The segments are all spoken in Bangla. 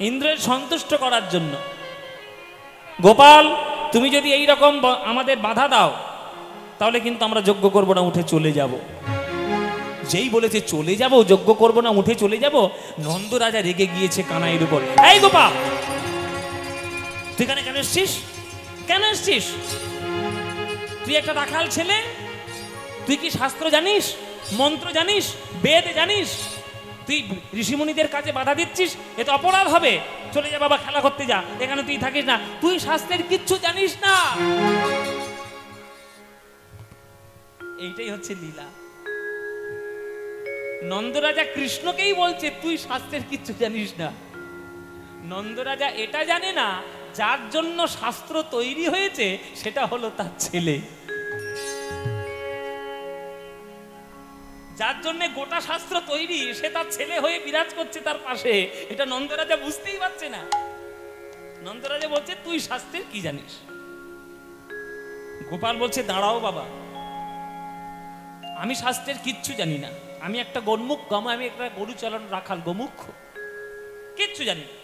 ইন্দ্রের সন্তুষ্ট করার জন্য। গোপাল, তুমি যদি এই রকম আমাদের বাধা দাও তাহলে কিন্তু আমরা যজ্ঞ করব না, উঠে চলে যাব। যেই বলেছে চলে যাব, যজ্ঞ করব না, উঠে চলে যাব, নন্দ রাজা রেগে গিয়েছে কানাইয়ের উপর। এই গোপাল, তুই এখানে কেন এসছিস? কেন এসছিস? তুই একটা রাখাল ছেলে, তুই কি শাস্ত্র জানিস, মন্ত্র জানিস, বেদ জানিস? তুই ঋষিমুনিদের কাজে বাধা দিচ্ছিস, এ তো অপরাধ হবে। চলে যা বাবা, খেলা করতে যা, এখানে তুই থাকিস না, তুই শাস্ত্রের কিচ্ছু জানিস না। এইটাই হচ্ছে লীলা। নন্দরাজা কৃষ্ণকেই বলছে তুই শাস্ত্রের কিচ্ছু জানিস না। নন্দরাজা এটা জানে না, যার জন্য শাস্ত্র তৈরি হয়েছে সেটা হলো তার ছেলে। যার জন্য গোটা শাস্ত্র তৈরি, সে তার ছেলে হয়ে বিরাজ করছে তার পাশে। এটা নন্দরাজা বুঝতেই পারছে না। নন্দরাজা বলছে তুই শাস্ত্রের কি জানিস? গোপাল বলছে দাঁড়াও বাবা, আমি শাস্ত্রের কিচ্ছু জানি না, আমি একটা গোমুখ, আমি একটা গরু চালান রাখাল, গোমুখ, কিচ্ছু জানি না।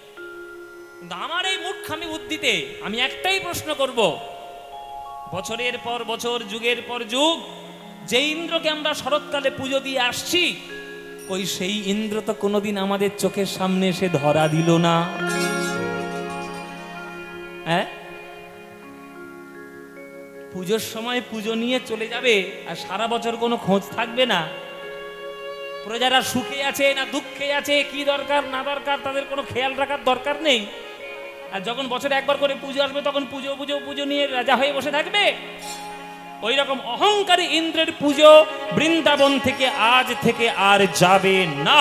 কিন্তু আমার এই মূর্খামি বুদ্ধিতে আমি একটাই প্রশ্ন করব, বছরের পর বছর, যুগের পর যুগ যে ইন্দ্রকে আমরা শরৎকালে পুজো দিয়ে আসছি, কই সেই ইন্দ্র তো কোনোদিন আমাদের চোখের সামনে এসে ধরা দিল না। হ্যাঁ, পুজোর সময় পুজো নিয়ে চলে যাবে আর সারা বছর কোনো খোঁজ থাকবে না। প্রজারা সুখে আছে না দুঃখে আছে, কি দরকার না দরকার তাদের কোনো খেয়াল রাখার দরকার নেই। আর যখন বছরে একবার করে পুজো আসবে তখন পুজো পুজো পুজো নিয়ে রাজা হয়ে বসে থাকবে। ওই রকম অহংকারী ইন্দ্রের পুজো বৃন্দাবন থেকে আজ থেকে আর যাবে না।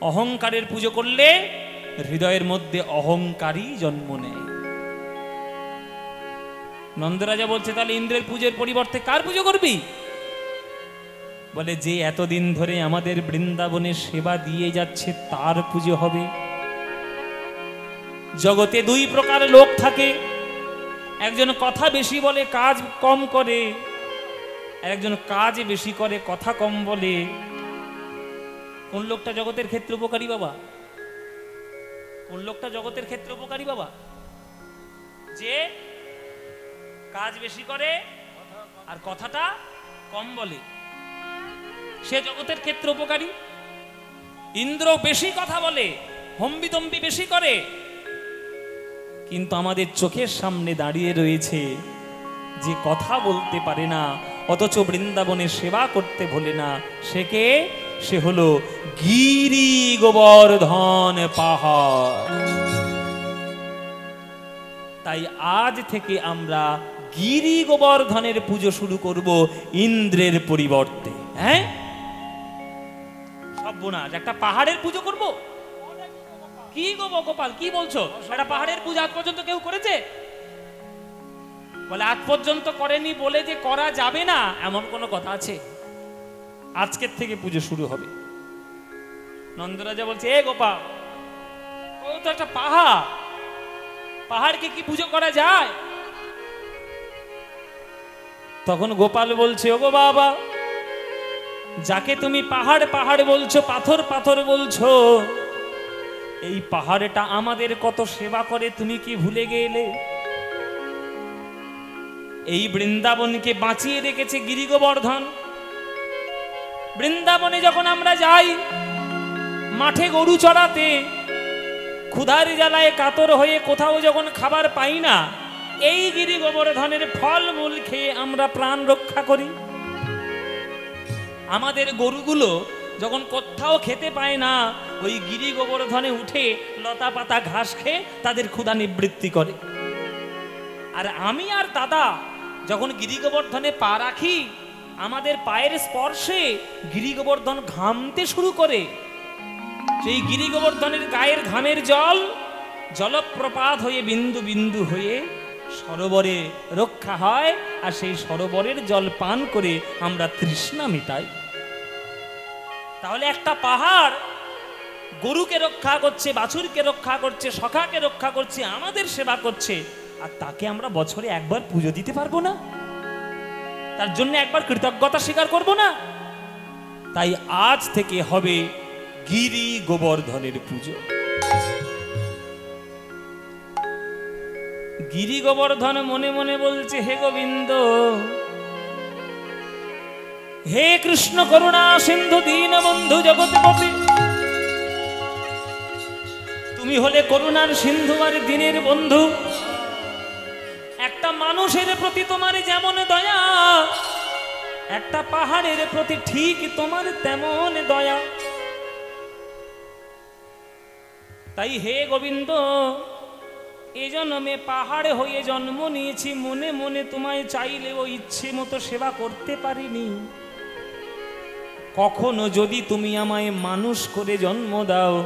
অহংকারের পুজো করলে হৃদয়ের মধ্যে অহংকারী জন্ম নেয়। নন্দরাজা বলছে তাহলে ইন্দ্রের পুজোর পরিবর্তে কার পুজো করবি? বলে যে এতদিন ধরে আমাদের বৃন্দাবনে সেবা দিয়ে যাচ্ছে তার পুজো হবে। জগতে দুই প্রকার লোক থাকে, একজন কথা বেশি বলে কাজ কম করে, আর একজন কাজ বেশি করে কথা কম বলে। কোন লোকটা জগতের ক্ষেত্রে উপকারী বাবা? কোন লোকটা জগতের ক্ষেত্রে উপকারী বাবা? যে কাজ বেশি করে আর কথাটা কম বলে, সে জগতের ক্ষেত্রে উপকারী। ইন্দ্র বেশি কথা বলে, হম্বিতম্বি বেশি করে, কিন্তু আমাদের চোখের সামনে দাঁড়িয়ে রয়েছে যে কথা বলতে পারে না, অথচ বৃন্দাবনে সেবা করতে ভোলে না। সে কে? সে হলো গিরি গোবর্ধন পাহাড়। তাই আজ থেকে আমরা গিরি গোবর্ধনের পুজো শুরু করব ইন্দ্রের পরিবর্তে। হ্যাঁ, সর্বনাশ, একটা পাহাড়ের পুজো করব? কি গো গোপাল, কি বলছো? একটা পাহাড়ের পুজো আজ পর্যন্ত কেউ করেছে? বলে আজ পর্যন্ত করেনি বলে যে করা যাবে না এমন কোনো কথা আছে? আজকের থেকে পুজো শুরু হবে। নন্দরাজা বলছে এ গোপাল, ও তো একটা পাহাড়, পাহাড়কে কি পুজো করা যায়? তখন গোপাল বলছে ও গো বাবা, যাকে তুমি পাহাড় পাহাড় বলছো, পাথর পাথর বলছো, এই পাহাড়টা আমাদের কত সেবা করে তুমি কি ভুলে গেলে? এই বৃন্দাবনকে বাঁচিয়ে রেখেছে গিরি গোবর্ধন। বৃন্দাবনে যখন আমরা যাই মাঠে গরু চড়াতে, ক্ষুধার জ্বালায় কাতর হয়ে কোথাও যখন খাবার পাই না, এই গিরি গোবর্ধনের ফল মূল খেয়ে আমরা প্রাণ রক্ষা করি। আমাদের গরুগুলো যখন কোথাও খেতে পায় না, ওই গিরি গোবর্ধনে উঠে লতা পাতা ঘাস খেয়ে তাদের ক্ষুধা নিবৃত্তি করে। আর আমি আর দাদা যখন গিরি গোবর্ধনে পা রাখি, আমাদের পায়ের স্পর্শে গিরি গোবর্ধন ঘামতে শুরু করে। সেই গিরি গোবর্ধনের গায়ের ঘামের জল জলপ্রপাত হয়ে বিন্দু বিন্দু হয়ে সরোবরে রক্ষা হয়, আর সেই সরোবরের জল পান করে আমরা তৃষ্ণা মিটাই। তাহলে একটা পাহাড় গরুকে রক্ষা করছে, বাছুরকে রক্ষা করছে, সখাকে রক্ষা করছে, আমাদের সেবা করছে, আর তাকে আমরা বছরে একবার পুজো দিতে পারবো না? তার জন্য একবার কৃতজ্ঞতা স্বীকার করব না? তাই আজ থেকে হবে গিরি গোবর্ধনের পুজো। গিরি গোবর্ধন মনে মনে বলছে, হে গোবিন্দ, হে কৃষ্ণ করুণা সিন্ধু দীনবন্ধু জগৎপতি, তুমি হলে করুণার সিন্ধু আর দীনের বন্ধু। একটা মানুষের প্রতি তোমার যেমন দয়া, একটা পাহাড়ের প্রতি ঠিক তোমার তেমন দয়া। তাই হে গোবিন্দ, এই জন্মে পাহাড়ে হয়ে জন্ম নিয়েছি, মনে মনে তোমায় চাইলেও ইচ্ছে মতো সেবা করতে পারিনি। কখনো যদি তুমি আমায় মানুষ করে জন্ম দাও,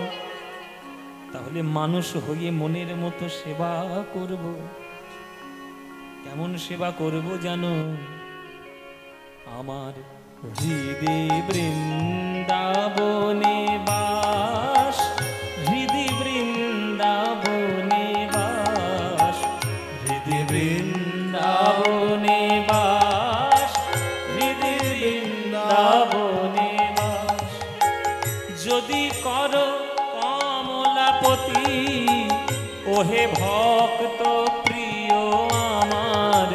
তাহলে মানুষ হয়ে মনের মতো সেবা করব। কেমন সেবা করব জানো? আমার হৃদয় বৃন্দাবনে বাস, হৃদয় বৃন্দাবনে বাস, হৃদয় বৃন্দাবনে বাস, হৃদয় বৃন্দাবনে বাস। যদি করো কমলাপতি, ওহে ভক্ত প্রিয় আমার,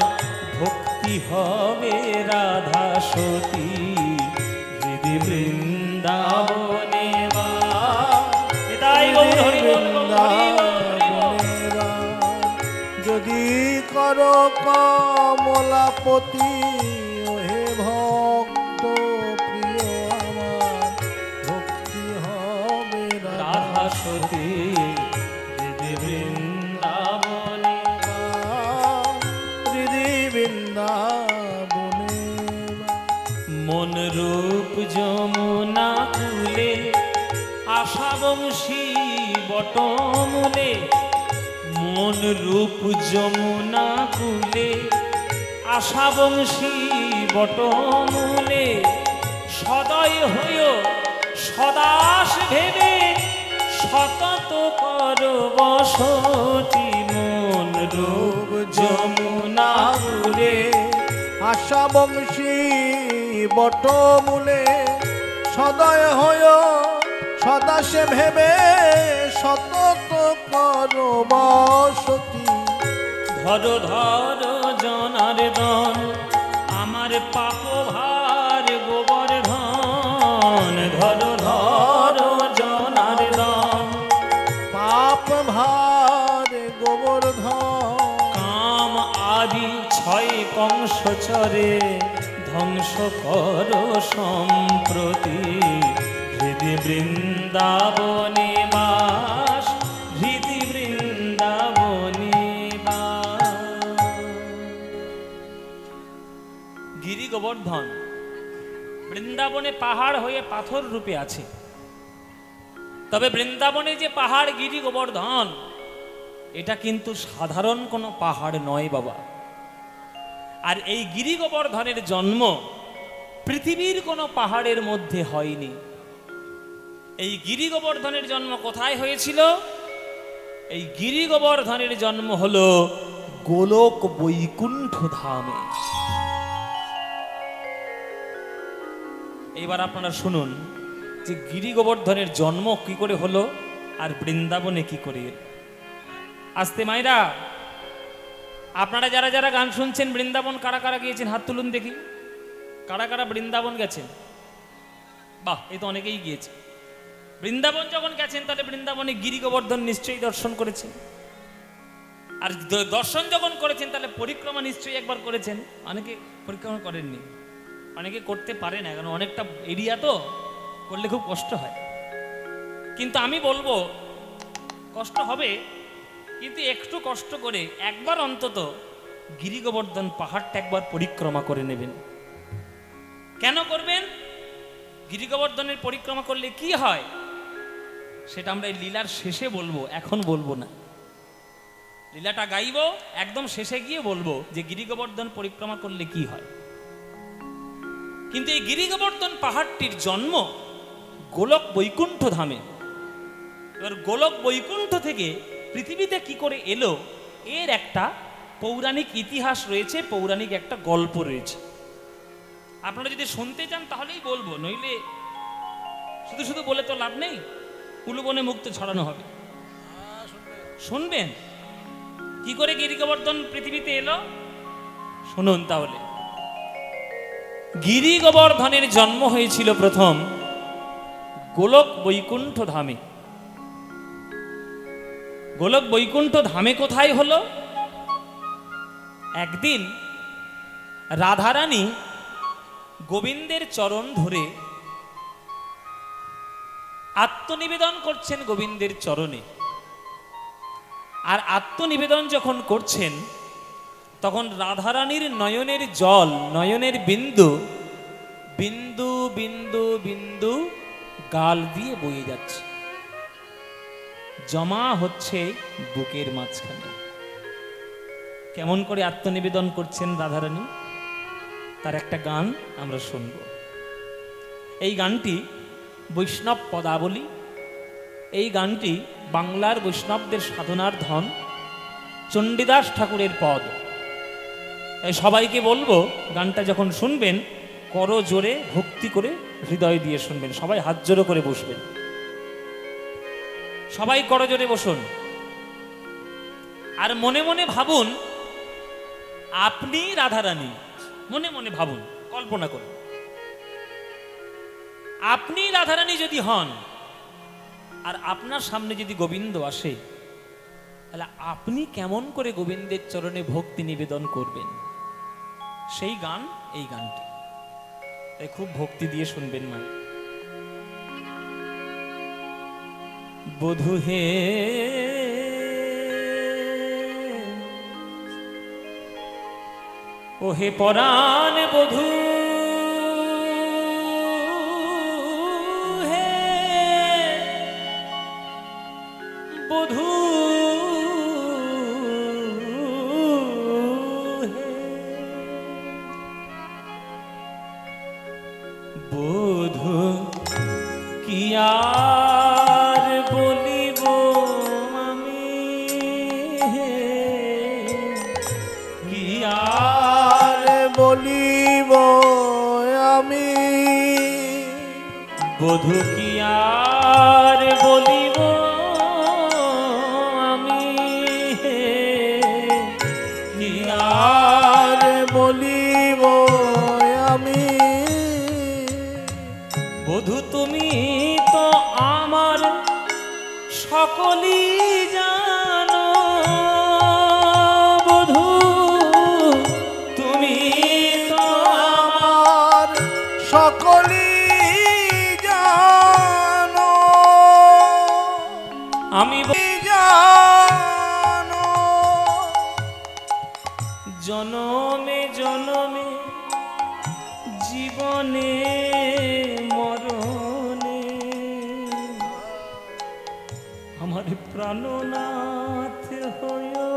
ভক্তি হবে রাধা সতী, হৃদয় বৃন্দাবনে যদি করো কমলাপতি, ওহে ভক্ত প্রিয় আমার, ভক্তি হবে রাধা সতী, হৃদয় বৃন্দাবনে হৃদয় বৃন্দাবনে। মন রূপ যমুনা কুলে, আশাবংশী বটমূলে, মন রূপ যমুনা কুলে, আশাবংশী বটমূলে, সদয় হইয় সদাস ভেবে সতত কর বসতি। মন রূপ যমুনা কুলে, আশাবংশী বটমূলে, সদয় হয় সদাসে ভেবে সতত কর বসতি। ধর ধর জনার্দন আমার পাপ ভার গোবর্ধন, ধর ধর জনার্দন পাপ ভার গোবর্ধন। কাম আদি ছয় কংস চরে, ধ্বংস কর সম্প্রতি, হৃদয় বৃন্দাবনে বাস, হৃদয় বৃন্দাবনে বাস। গিরি গোবর্ধন বৃন্দাবনে পাহাড় হয়ে পাথর রূপে আছে। তবে বৃন্দাবনে যে পাহাড় গিরি গোবর্ধন, এটা কিন্তু সাধারণ কোনো পাহাড় নয় বাবা। আর এই গিরি গোবর্ধনের জন্ম পৃথিবীর কোনো পাহাড়ের মধ্যে হয়নি। এই গিরি গোবর্ধনের জন্ম কোথায় হয়েছিল? এই গিরি গোবর্ধনের জন্ম হলো গোলক বৈকুণ্ঠ ধামে। এইবার আপনারা শুনুন যে গিরি গোবর্ধনের জন্ম কি করে হলো আর বৃন্দাবনে কি করে। আস্তে মাইরা, আপনারা যারা যারা গান শুনছেন বৃন্দাবন কারা কারা গিয়েছেন হাত তুলুন দেখি। কারা কারা বৃন্দাবন গেছেন? বাহ, এই তো অনেকেই গিয়েছে। বৃন্দাবন যখন গেছেন তাহলে বৃন্দাবনে গিরি গোবর্ধন নিশ্চয়ই দর্শন করেছেন। আর দর্শন যখন করেছেন তাহলে পরিক্রমা নিশ্চয়ই একবার করেছেন। অনেকে পরিক্রমা করেননি, অনেকে করতে পারে না, কারণ অনেকটা এরিয়া তো, করলে খুব কষ্ট হয়। কিন্তু আমি বলবো কষ্ট হবে, কিন্তু একটু কষ্ট করে একবার অন্তত গিরি গোবর্ধন পাহাড়টা একবার পরিক্রমা করে নেবেন। কেন করবেন? গিরি গোবর্ধনের পরিক্রমা করলে কি হয় সেটা আমরা এই লীলার শেষে বলবো, এখন বলবো না। লীলাটা গাইব, একদম শেষে গিয়ে বলবো যে গিরি গোবর্ধন পরিক্রমা করলে কি হয়। কিন্তু এই গিরি গোবর্ধন পাহাড়টির জন্ম গোলক বৈকুণ্ঠ ধামে। এবার গোলক বৈকুণ্ঠ থেকে পৃথিবীতে কি করে এলো এর একটা পৌরাণিক ইতিহাস রয়েছে, পৌরাণিক একটা গল্প রয়েছে। আপনারা যদি শুনতে চান তাহলেই বলবো, নইলে শুধু শুধু বলে তো লাভ নেই, উলুবনে মুক্ত ছড়ানো হবে। শুনবেন কি করে গিরি গোবর্ধন পৃথিবীতে এলো? শুনুন তাহলে। গিরি গোবর্ধনের জন্ম হয়েছিল প্রথম গোলক বৈকুণ্ঠ ধামে। গোলক বৈকুণ্ঠ ধামে কোথায় হলো? একদিন রাধারানী গোবিন্দের চরণ ধরে আত্মনিবেদন করছেন গোবিন্দের চরণে। আর আত্মনিবেদন যখন করছেন তখন রাধারানীর নয়নের জল, নয়নের বিন্দু বিন্দু বিন্দু বিন্দু গাল দিয়ে বয়ে যাচ্ছে, জমা হচ্ছে বুকের মাঝখানে। কেমন করে আত্মনিবেদন করছেন রাধারানী তার একটা গান আমরা শুনব। এই গানটি বৈষ্ণব পদাবলী, এই গানটি বাংলার বৈষ্ণবদের সাধনার ধন, চণ্ডীদাস ঠাকুরের পদ। তাই সবাইকে বলবো গানটা যখন শুনবেন করো জোরে, ভক্তি করে হৃদয় দিয়ে শুনবেন। সবাই হাত জোড়ো করে বসবেন, সবাই করো জোরে বসুন। আর মনে মনে ভাবুন আপনি রাধারানী, মনে মনে ভাবুন, কল্পনা করুন আপনি রাধারানী যদি হন আর আপনার সামনে যদি গোবিন্দ আসে, তাহলে আপনি কেমন করে গোবিন্দের চরণে ভক্তি নিবেদন করবেন? সেই গান এই গানটি। তাই খুব ভক্তি দিয়ে শুনবেন। মা বধূ হে ওহে পরাণ বধূ হে, বধূ হে, বধূ কি আর বলিব আমি, কি আর বলিব আমি, বধূ কি আর বলিব আমি, কি আর বলিব আমি। বধূ তুমি তো আমার সকলই জানো, বধূ তুমি তো আমার সকলই জানো, আমি জানো। জনমে জনমে জীবনে মরণে আমার প্রাণনাথ হয়ো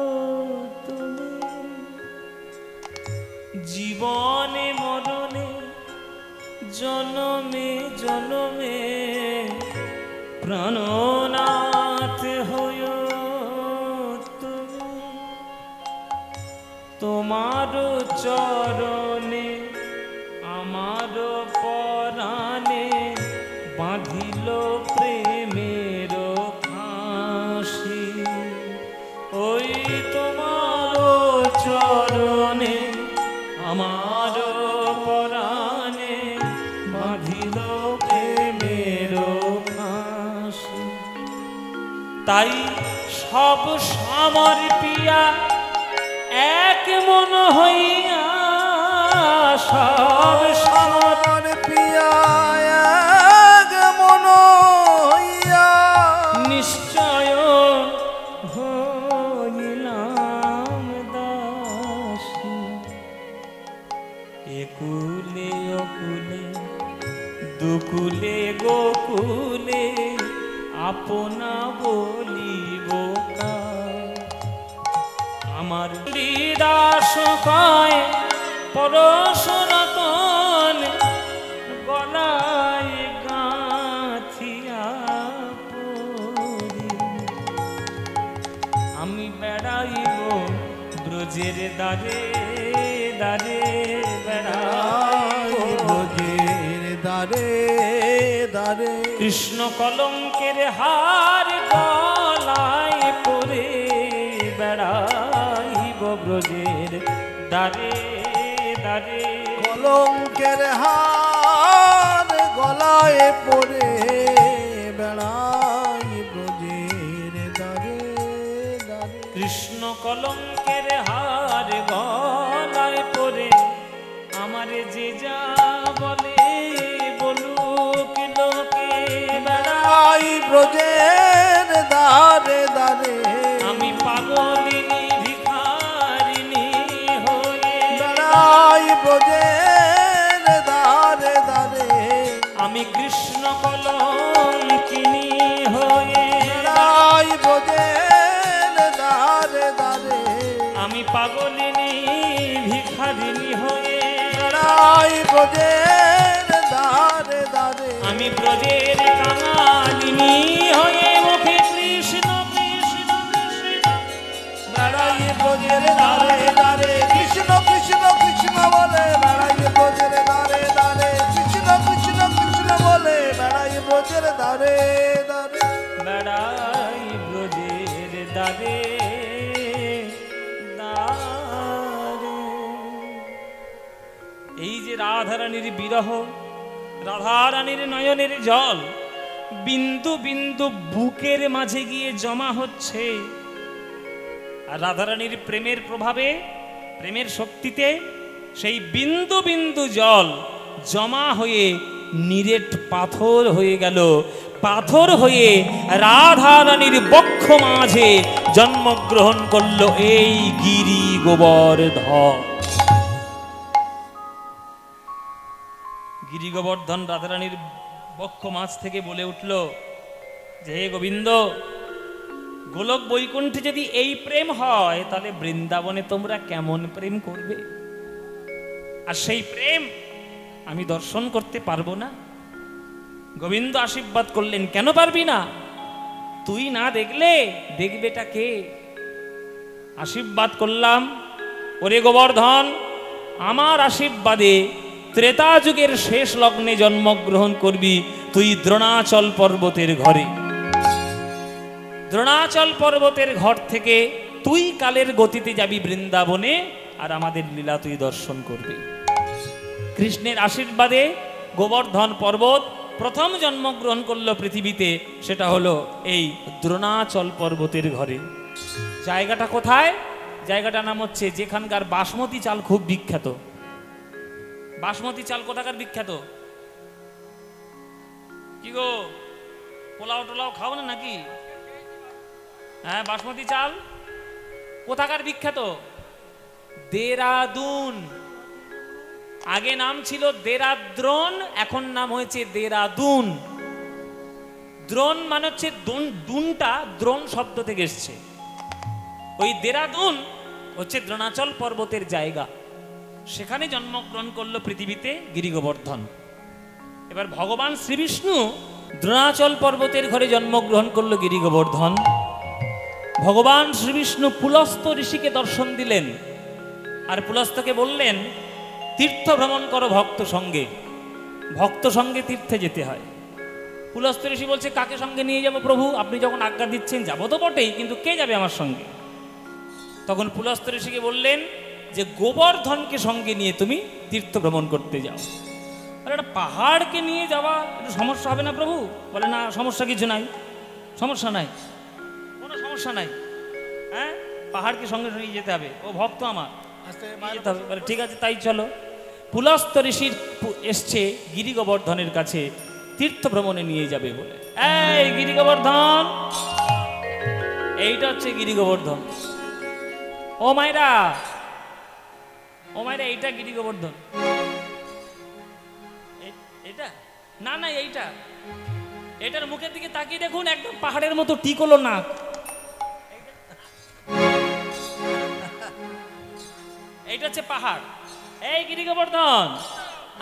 তুমি, জীবনে মরণে জনমে জনমে প্রাণনাথ হয়ো তুমি। তোমার চরণে আমার পরাণে বাঁধিল প্রেমের ফাঁসি, ওই তোমার চরণে আমার পরাণে বাঁধিল প্রেমের ফাঁসি। তাই সব সমর্পিয়া এক মন হইয়া, সব সমর্পিয়া এক মন হইয়া, নিশ্চয় হইলাম দাসী। একুলে অকুলে দুকুলে গোকুলে আপনা বলিব কার। আমার দাস কয় পরশরতন গলায় গাঁথিয়া পরি, আমি বেড়াইব ব্রজের দ্বারে দ্বারে, বেড়াইব ব্রজের দ্বারে দ্বারে। কৃষ্ণ কলঙ্কের হার গলায় পরে বেড়াইব ব্রজের দারে দারে। কলঙ্কের হার গলায় পরে বেড়াই ব্রজের দারে দারে। কৃষ্ণ কলঙ্কের হার গলায় পরে আমারে যে যা বলে বলুক লোকে বেড়াই ব্রজের দারে দারে। আমি পাগলিনী ভিখারিণী হয়ে বেড়াই ব্রজের দারে দারে। আমি কৃষ্ণ কলঙ্কিনী হয়ে বেড়াই ব্রজের দারে দারে। আমি পাগলিনী ভিখারিণী হয়ে বেড়াই ব্রজের দারে দারে। আমি ব্রজের কাঙালিনী হয়ে মুখে কৃষ্ণ কৃষ্ণ কৃষ্ণ বেড়াই ব্রজের দারে দারে। কৃষ্ণ কৃষ্ণ কৃষ্ণ বলে বেড়াই ব্রজের দারে দারে। কৃষ্ণ কৃষ্ণ কৃষ্ণ বলে বেড়াই ব্রজের দারে দারে। বেড়াই ব্রজের দারে দারে। এই যে রাধারানীর বিরহ, রাধারানীর নয়নের জল বিন্দু বিন্দু বুকের মাঝে গিয়ে জমা হচ্ছে, আর রাধারানীর প্রেমের প্রভাবে, প্রেমের শক্তিতে সেই বিন্দু বিন্দু জল জমা হয়ে নিরেট পাথর হয়ে গেল। পাথর হয়ে রাধারানীর বক্ষ মাঝে জন্মগ্রহণ করলো এই গিরি গোবর্ধন। গিরি গোবর্ধন রাধারানীর বক্ষ মাঝ থেকে বলে উঠল যে হে গোবিন্দ, গোলক বৈকুণ্ঠে যদি এই প্রেম হয় তাহলে বৃন্দাবনে তোমরা কেমন প্রেম করবে? আর সেই প্রেম আমি দর্শন করতে পারবো না। গোবিন্দ আশীর্বাদ করলেন, কেন পারবি না? তুই না দেখলে দেখবেটা কে? আশীর্বাদ করলাম, ওরে গোবর্ধন, আমার আশীর্বাদে ত্রেতা যুগের শেষ লগ্নে জন্মগ্রহণ করবি তুই দ্রোণাচল পর্বতের ঘরে। দ্রোণাচল পর্বতের ঘর থেকে তুই কালের গতিতে যাবি বৃন্দাবনে, আর আমাদের লীলা তুই দর্শন করবি। কৃষ্ণের আশীর্বাদে গোবর্ধন পর্বত প্রথম জন্মগ্রহণ করলো পৃথিবীতে, সেটা হলো এই দ্রোণাচল পর্বতের ঘরে। জায়গাটা কোথায়? জায়গাটার নাম হচ্ছে, যেখানকার বাসমতি চাল খুব বিখ্যাত। বাসমতি চাল কোথাকার বিখ্যাত? কি গো, পোলাও টোলাও খাও না নাকি? হ্যাঁ, বাসমতি চাল কোথাকার বিখ্যাত? দেরাদুন। আগে নাম ছিল দেরাদ্রোন, এখন নাম হয়েছে দেরাদুন। দ্রোন মানে হচ্ছে দুনটা দ্রোণ শব্দ থেকে এসছে। ওই দেরাদুন হচ্ছে দ্রোণাচল পর্বতের জায়গা, সেখানে জন্মগ্রহণ করলো পৃথিবীতে গিরি গোবর্ধন। এবার ভগবান শ্রীবিষ্ণু দ্রোণাচল পর্বতের ঘরে জন্মগ্রহণ করলো গিরি গোবর্ধন। ভগবান শ্রীবিষ্ণু পুলস্ত ঋষিকে দর্শন দিলেন, আর পুলস্তকে বললেন তীর্থ ভ্রমণ করো ভক্ত সঙ্গে, ভক্ত সঙ্গে তীর্থে যেতে হয়। পুলস্ত ঋষি বলছে, কাকে সঙ্গে নিয়ে যাব প্রভু? আপনি যখন আজ্ঞা দিচ্ছেন যাবো তো বটেই, কিন্তু কে যাবে আমার সঙ্গে? তখন পুলস্ত ঋষিকে বললেন যে গোবর্ধনকে সঙ্গে নিয়ে তুমি তীর্থ ভ্রমণ করতে যাও। আর একটা পাহাড়কে নিয়ে যাওয়া একটু সমস্যা হবে না প্রভু? বলে না, সমস্যা কিছু নাই, সমস্যা নাই, কোনো সমস্যা নাই। হ্যাঁ, পাহাড়কে সঙ্গে নিয়ে যেতে হবে, ও ভক্ত আমার, যেতে হবে। বলে ঠিক আছে, তাই চলো। পুলস্ত ঋষির এসছে গিরি গোবর্ধনের কাছে তীর্থ ভ্রমণে নিয়ে যাবে বলে। এই গিরি গোবর্ধন, এইটা হচ্ছে গিরি গোবর্ধন। ও মায়েরা, ও মায়েরা, এইটা গিরি গোবর্ধন। এটা না না, এইটা, এটার মুখের দিকে তাকিয়ে দেখুন, একদম পাহাড়ের মতো টিকলো নাক। এইটা হচ্ছে পাহাড়। এই গিরি গোবর্ধন,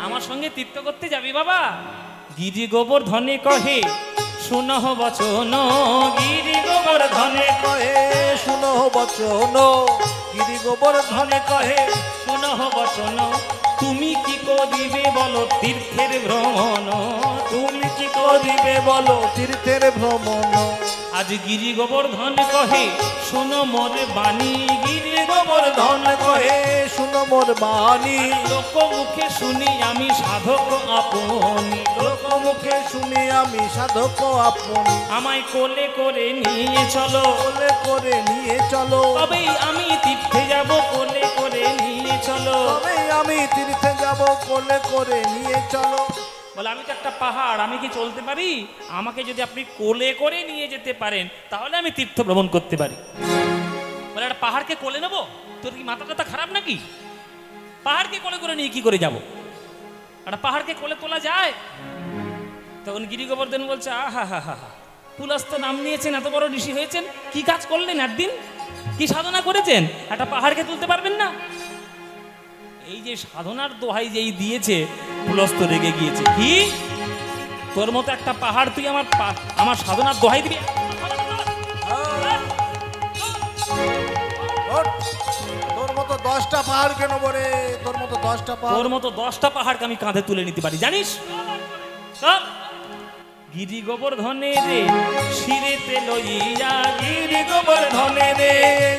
আমার সঙ্গে তীর্থ করতে যাবি বাবা? গিরি গোবর্ধনে কহে শুনহ বচন, গিরি গোবর্ধনে কহে শুনহ বচন, গিরি গোবর্ধনে কহে শুনহ বচন। তুমি কি করিবে বলো তীর্থের ভ্রমণ, তুমি কি করিবে বলো তীর্থের ভ্রমণ। আজ গিরি গোবর্ধন কহে শোনো মোর বাণী, গিরি গোবর্ধন কহে শুনো মোর বাণী, লোক মুখে শুনি আমি সাধক আপনি, লোক মুখে শুনি আমি সাধক আপনি। আমায় কোলে করে নিয়ে চলো, কোলে করে নিয়ে চলো, তবেই আমি তীর্থে যাব, কোলে করে নিয়ে চলো। তবেই আমি তীর্থে যাব, কোলে করে নিয়ে চলো। বলে আমি তো একটা পাহাড়, আমি কি চলতে পারি? আমাকে যদি আপনি কোলে করে নিয়ে যেতে পারেন তাহলে আমি তীর্থ ভ্রমণ করতে পারি। বলে একটা পাহাড়কে কোলে নেবো? তোর কি মাথা টাথা খারাপ নাকি? পাহাড়কে কোলে করে নিয়ে কি করে যাব? একটা পাহাড়কে কোলে তোলা যায়? তখন গিরি গোবর্ধন বলছে, আহা হা হা হা, পুলস্ত নাম নিয়েছেন, এত বড় ঋষি হয়েছেন, কি কাজ করলেন একদিন, কি সাধনা করেছেন, একটা পাহাড়কে তুলতে পারবেন না? এই যে সাধনার দোহাই যেই দিয়েছে, পুলস্ত রেগে গিয়েছে। কি তোর মতো একটা পাহাড় তুই আমার সাধনার দোহাই দিবি? তোর মতো 10টা পাহাড় কেন বলে? তোর মতো 10টা পাহাড়, তোর মতো 10টা পাহাড়কে আমি কাঁধে তুলে নিতে পারি, জানিস? সব গিরি গোবর্ধনে রে শিরেতে লইয়া, গিরি গোবর্ধনে রে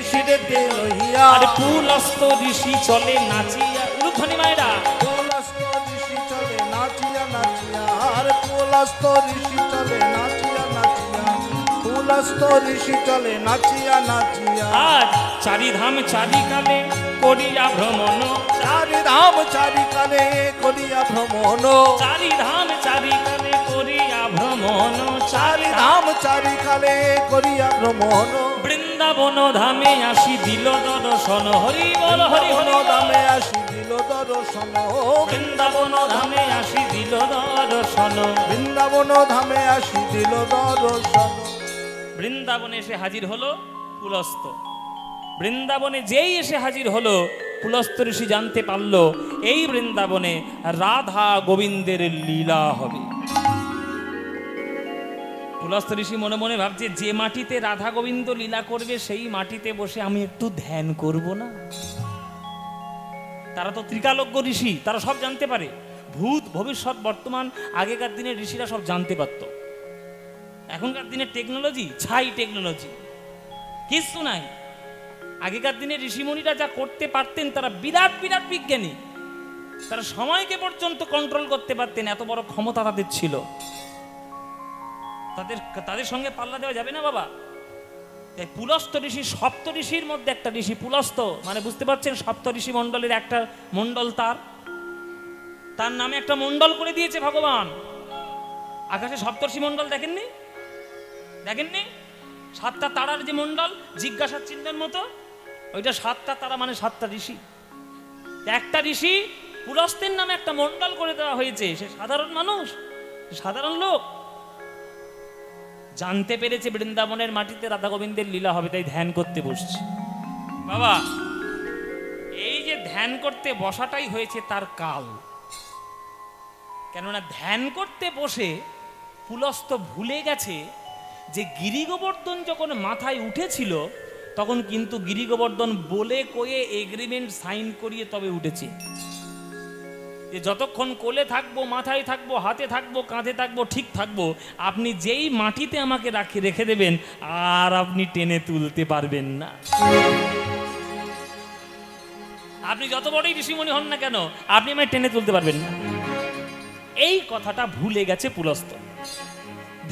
শিরেতে লইয়া, আর পুলস্ত ঋষি চলে নাচিয়া। উলুধ্বনি মায়েরা, পুলস্ত ঋষি চলে নাচিয়া নাচিয়া, আর পুলস্ত ঋষি চলে নাচিয়া নাচিয়া, পুলস্ত ঋষি চলে নাচিয়া নাচিয়া। আজ চারিধাম চারিকালে করিয়া ভ্রমণ, চারিধাম চারিকালে করিয়া ভ্রমণ, চারিধাম চারিকালে করিয়া ভ্রমণ, চারিধাম চারিকালে করিয়া ভ্রমণ। বৃন্দাবন ধামে আসি দিল দর্শন, হরি বল হরি হরি ধামে আসি দিল দর্শন, বৃন্দাবন ধামে আসি দিল দর্শন, বৃন্দাবন ধামে আসি দিল দর্শন। বৃন্দাবনে এসে হাজির হলো পুলস্ত। বৃন্দাবনে যেই এসে হাজির হলো, পুলস্ত ঋষি জানতে পারল এই বৃন্দাবনে রাধা গোবিন্দের লীলা হবে। পুলস্ত ঋষি মনে মনে ভাবছে, যে মাটিতে রাধা গোবিন্দ লীলা করবে সেই মাটিতে বসে আমি একটু ধ্যান করব না? তারা তো ত্রিকালজ্ঞ ঋষি, তারা সব জানতে পারে, ভূত ভবিষ্যৎ বর্তমান। আগেকার দিনের ঋষিরা সব জানতে পারত। এখনকার দিনের টেকনোলজি ছাই টেকনোলজি, কিছু নাই। আগেকার দিনের ঋষিমণিরা যা করতে পারতেন, তারা বিরাট বিরাট বিজ্ঞানী, তারা সময়কে পর্যন্ত কন্ট্রোল করতে পারতেন, এত বড় ক্ষমতা তাদের ছিল। তাদের সঙ্গে পাল্লা দেওয়া যাবে না বাবা। তাই পুলস্ত ঋষি সপ্ত ঋষির মধ্যে একটা ঋষি। পুলস্ত মানে বুঝতে পারছেন, সপ্ত ঋষি মণ্ডলের একটা মণ্ডল, তার নামে একটা মণ্ডল করে দিয়েছে ভগবান। আকাশে সপ্তর্ষি মণ্ডল দেখেননি? দেখেননি? 7টা তারার যে মণ্ডল, জিজ্ঞাসার চিহ্নের মতো, ওইটা 7টা তারা মানে 7টা ঋষি। একটা ঋষি পুলস্তের নামে একটা মণ্ডল করে দেওয়া হয়েছে। সে সাধারণ মানুষ, সাধারণ লোক, জানতে পেরেছে বৃন্দাবনের মাটিতে রাধা গোবিন্দের লীলা হবে, তাই ধ্যান করতে বসছে। বাবা, এই যে ধ্যান করতে বসাটাই হয়েছে তার কাল। কেননা ধ্যান করতে বসে পুলস্ত ভুলে গেছে যে গিরি গোবর্ধন যখন মাথায় উঠেছিল, তখন কিন্তু গিরি গোবর্ধন বলে কয়ে এগ্রিমেন্ট সাইন করিয়ে তবে উঠেছে যে যতক্ষণ কোলে থাকবো, মাথায় থাকবো, হাতে থাকবো, কাঁধে থাকবো, ঠিক থাকবো, আপনি যেই মাটিতে আমাকে রেখে দেবেন আর আপনি টেনে তুলতে পারবেন না। আপনি যত বড়ই ঋষিমণি হন না কেন, আপনি আমায় টেনে তুলতে পারবেন না। এই কথাটা ভুলে গেছে পুলস্ত।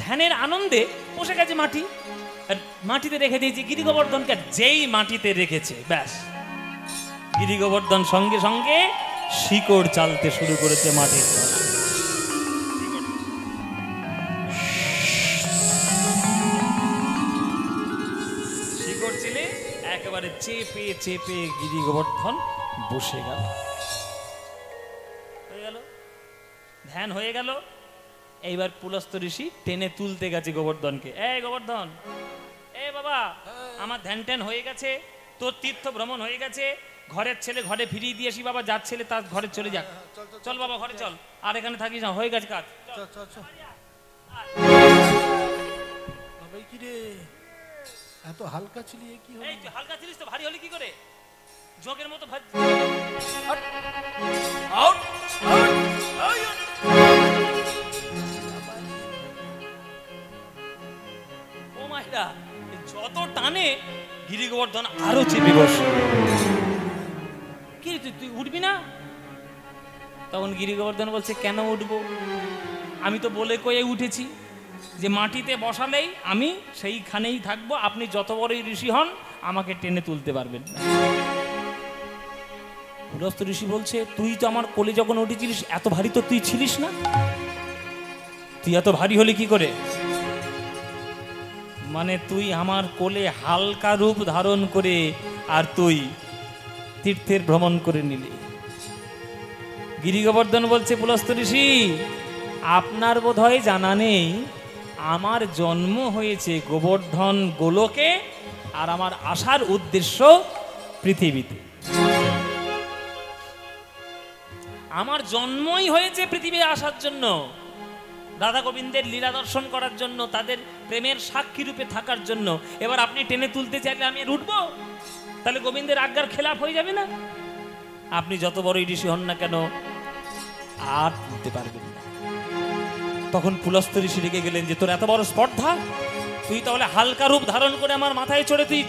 ধ্যানের আনন্দে বসে গেছে মাটিতে রেখে দিয়েছে গিরি গোবর্ধনকে। যেই মাটিতে রেখেছে, ব্যাস, গিরি গোবর্ধন সঙ্গে সঙ্গে শিকড় চালতে শুরু করেছে মাটির তলায়। শিকড় চিলে একেবারে চেপে চেপে গিরি গোবর্ধন বসে গেল। ধ্যান হয়ে গেল। এইবার পুলস্ত ঋষি টেনে তুলতে গেছে গোবর্ধনকে। এই গোবর্ধন, এ বাবা, আমার ধ্যান ট্যান হয়ে গেছে, তোর তীর্থ ভ্রমণ হয়ে গেছে, ঘরের ছেলে ঘরে ফিরিয়ে দিয়েছি বাবা, যার ছেলে তার ঘরে চলে যাক। চল বাবা, ঘরে চল, আর এখানে থাকিস না, হয়ে গেছে কাজ। কি রে, এত হালকা ছিলি? কি হলো? এই তুই হালকা ছিলিস তো, ভারী হলি কি করে? জোকের মতো মায়েরা যত টানে গিরি গোবর্ধন আরো চেপে বসে। কি তুই উঠবি না? তখন গিরি গোবর্ধন বলছে, কেন উঠবো? আমি তো বলে কয়ে উঠেছি যে মাটিতে বসালেই আমি সেইখানেই থাকবো, আপনি যত বড়ই ঋষি হন আমাকে টেনে তুলতে পারবেন না। পুলস্ত্য ঋষি বলছে, তুই তো আমার কোলে যখন উঠেছিলিস এত ভারী তো তুই ছিলিস না, তুই এত ভারী হলি কি করে? মানে তুই আমার কোলে হালকা রূপ ধারণ করে আর তুই তীর্থের ভ্রমণ করে নিলি। গিরি গোবর্ধন বলছে, পুলস্ত্য ঋষি আপনার বোধহয় জানা নেই, আমার জন্ম হয়েছে গোবর্ধন গোলকে আর আমার আসার উদ্দেশ্য পৃথিবীতে। আমার জন্মই হয়েছে পৃথিবীতে আসার জন্য, রাধা গোবিন্দের লীলা দর্শন করার জন্য, তাদের প্রেমের সাক্ষী রূপে থাকার জন্য। এবার আপনি টেনে তুলতে চাইলে আমি উঠবো? তাহলে গোবিন্দের আজ্ঞার খেলাপ হয়ে যাবে না? আপনি যত বড় ঋষি হন না কেন আর তুলতে পারবেন না। তখন পুলস্ত্য ঋষি রেগে গেলেন যে তোর এত বড় স্পর্ধা, তুই তাহলে হালকা রূপ ধারণ করে আমার মাথায় চড়ে তুই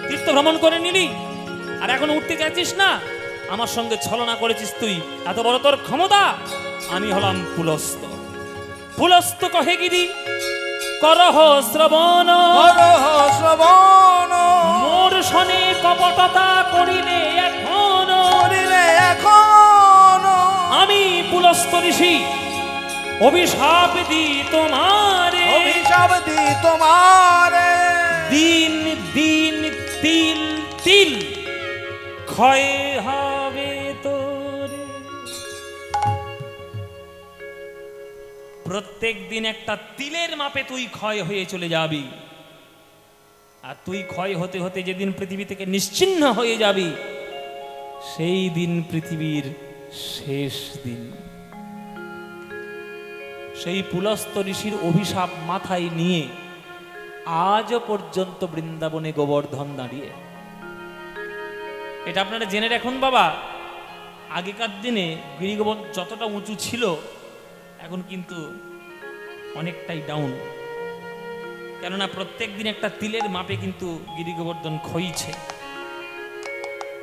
তীর্থ ভ্রমণ করে নিলি, আর এখন উঠতে চাইছিস না? আমার সঙ্গে ছলনা করেছিস তুই, এত বড় তোর ক্ষমতা? আমি হলাম পুলস্ত্য। পুলস্ত্য কহে গিরি করহ শ্রবণ, মোর শনে কপটতা করিলে এখন, আমি পুলস্ত্য ঋষি অভিশাপ দি তোমারে, দিন দিন তিল তিল ক্ষয় হবে তোরে। প্রত্যেক দিন একটা তিলের মাপে তুই ক্ষয় হয়ে চলে যাবি, আর তুই ক্ষয় হতে হতে যেদিন পৃথিবী থেকে নিশ্চিহ্ন হয়ে যাবি সেই দিন পৃথিবীর শেষ দিন। সেই পুলস্ত্য ঋষির অভিশাপ মাথায় নিয়ে আজও পর্যন্ত বৃন্দাবনে গোবর্ধন দাঁড়িয়ে। এটা আপনারা জেনে রাখুন বাবা, আগেকার দিনে গিরি গোবর্ধন যতটা উঁচু ছিল এখন কিন্তু অনেকটাই ডাউন, কেননা প্রত্যেক দিন একটা তিলের মাপে কিন্তু গিরি গোবর্ধন ক্ষয়িছে,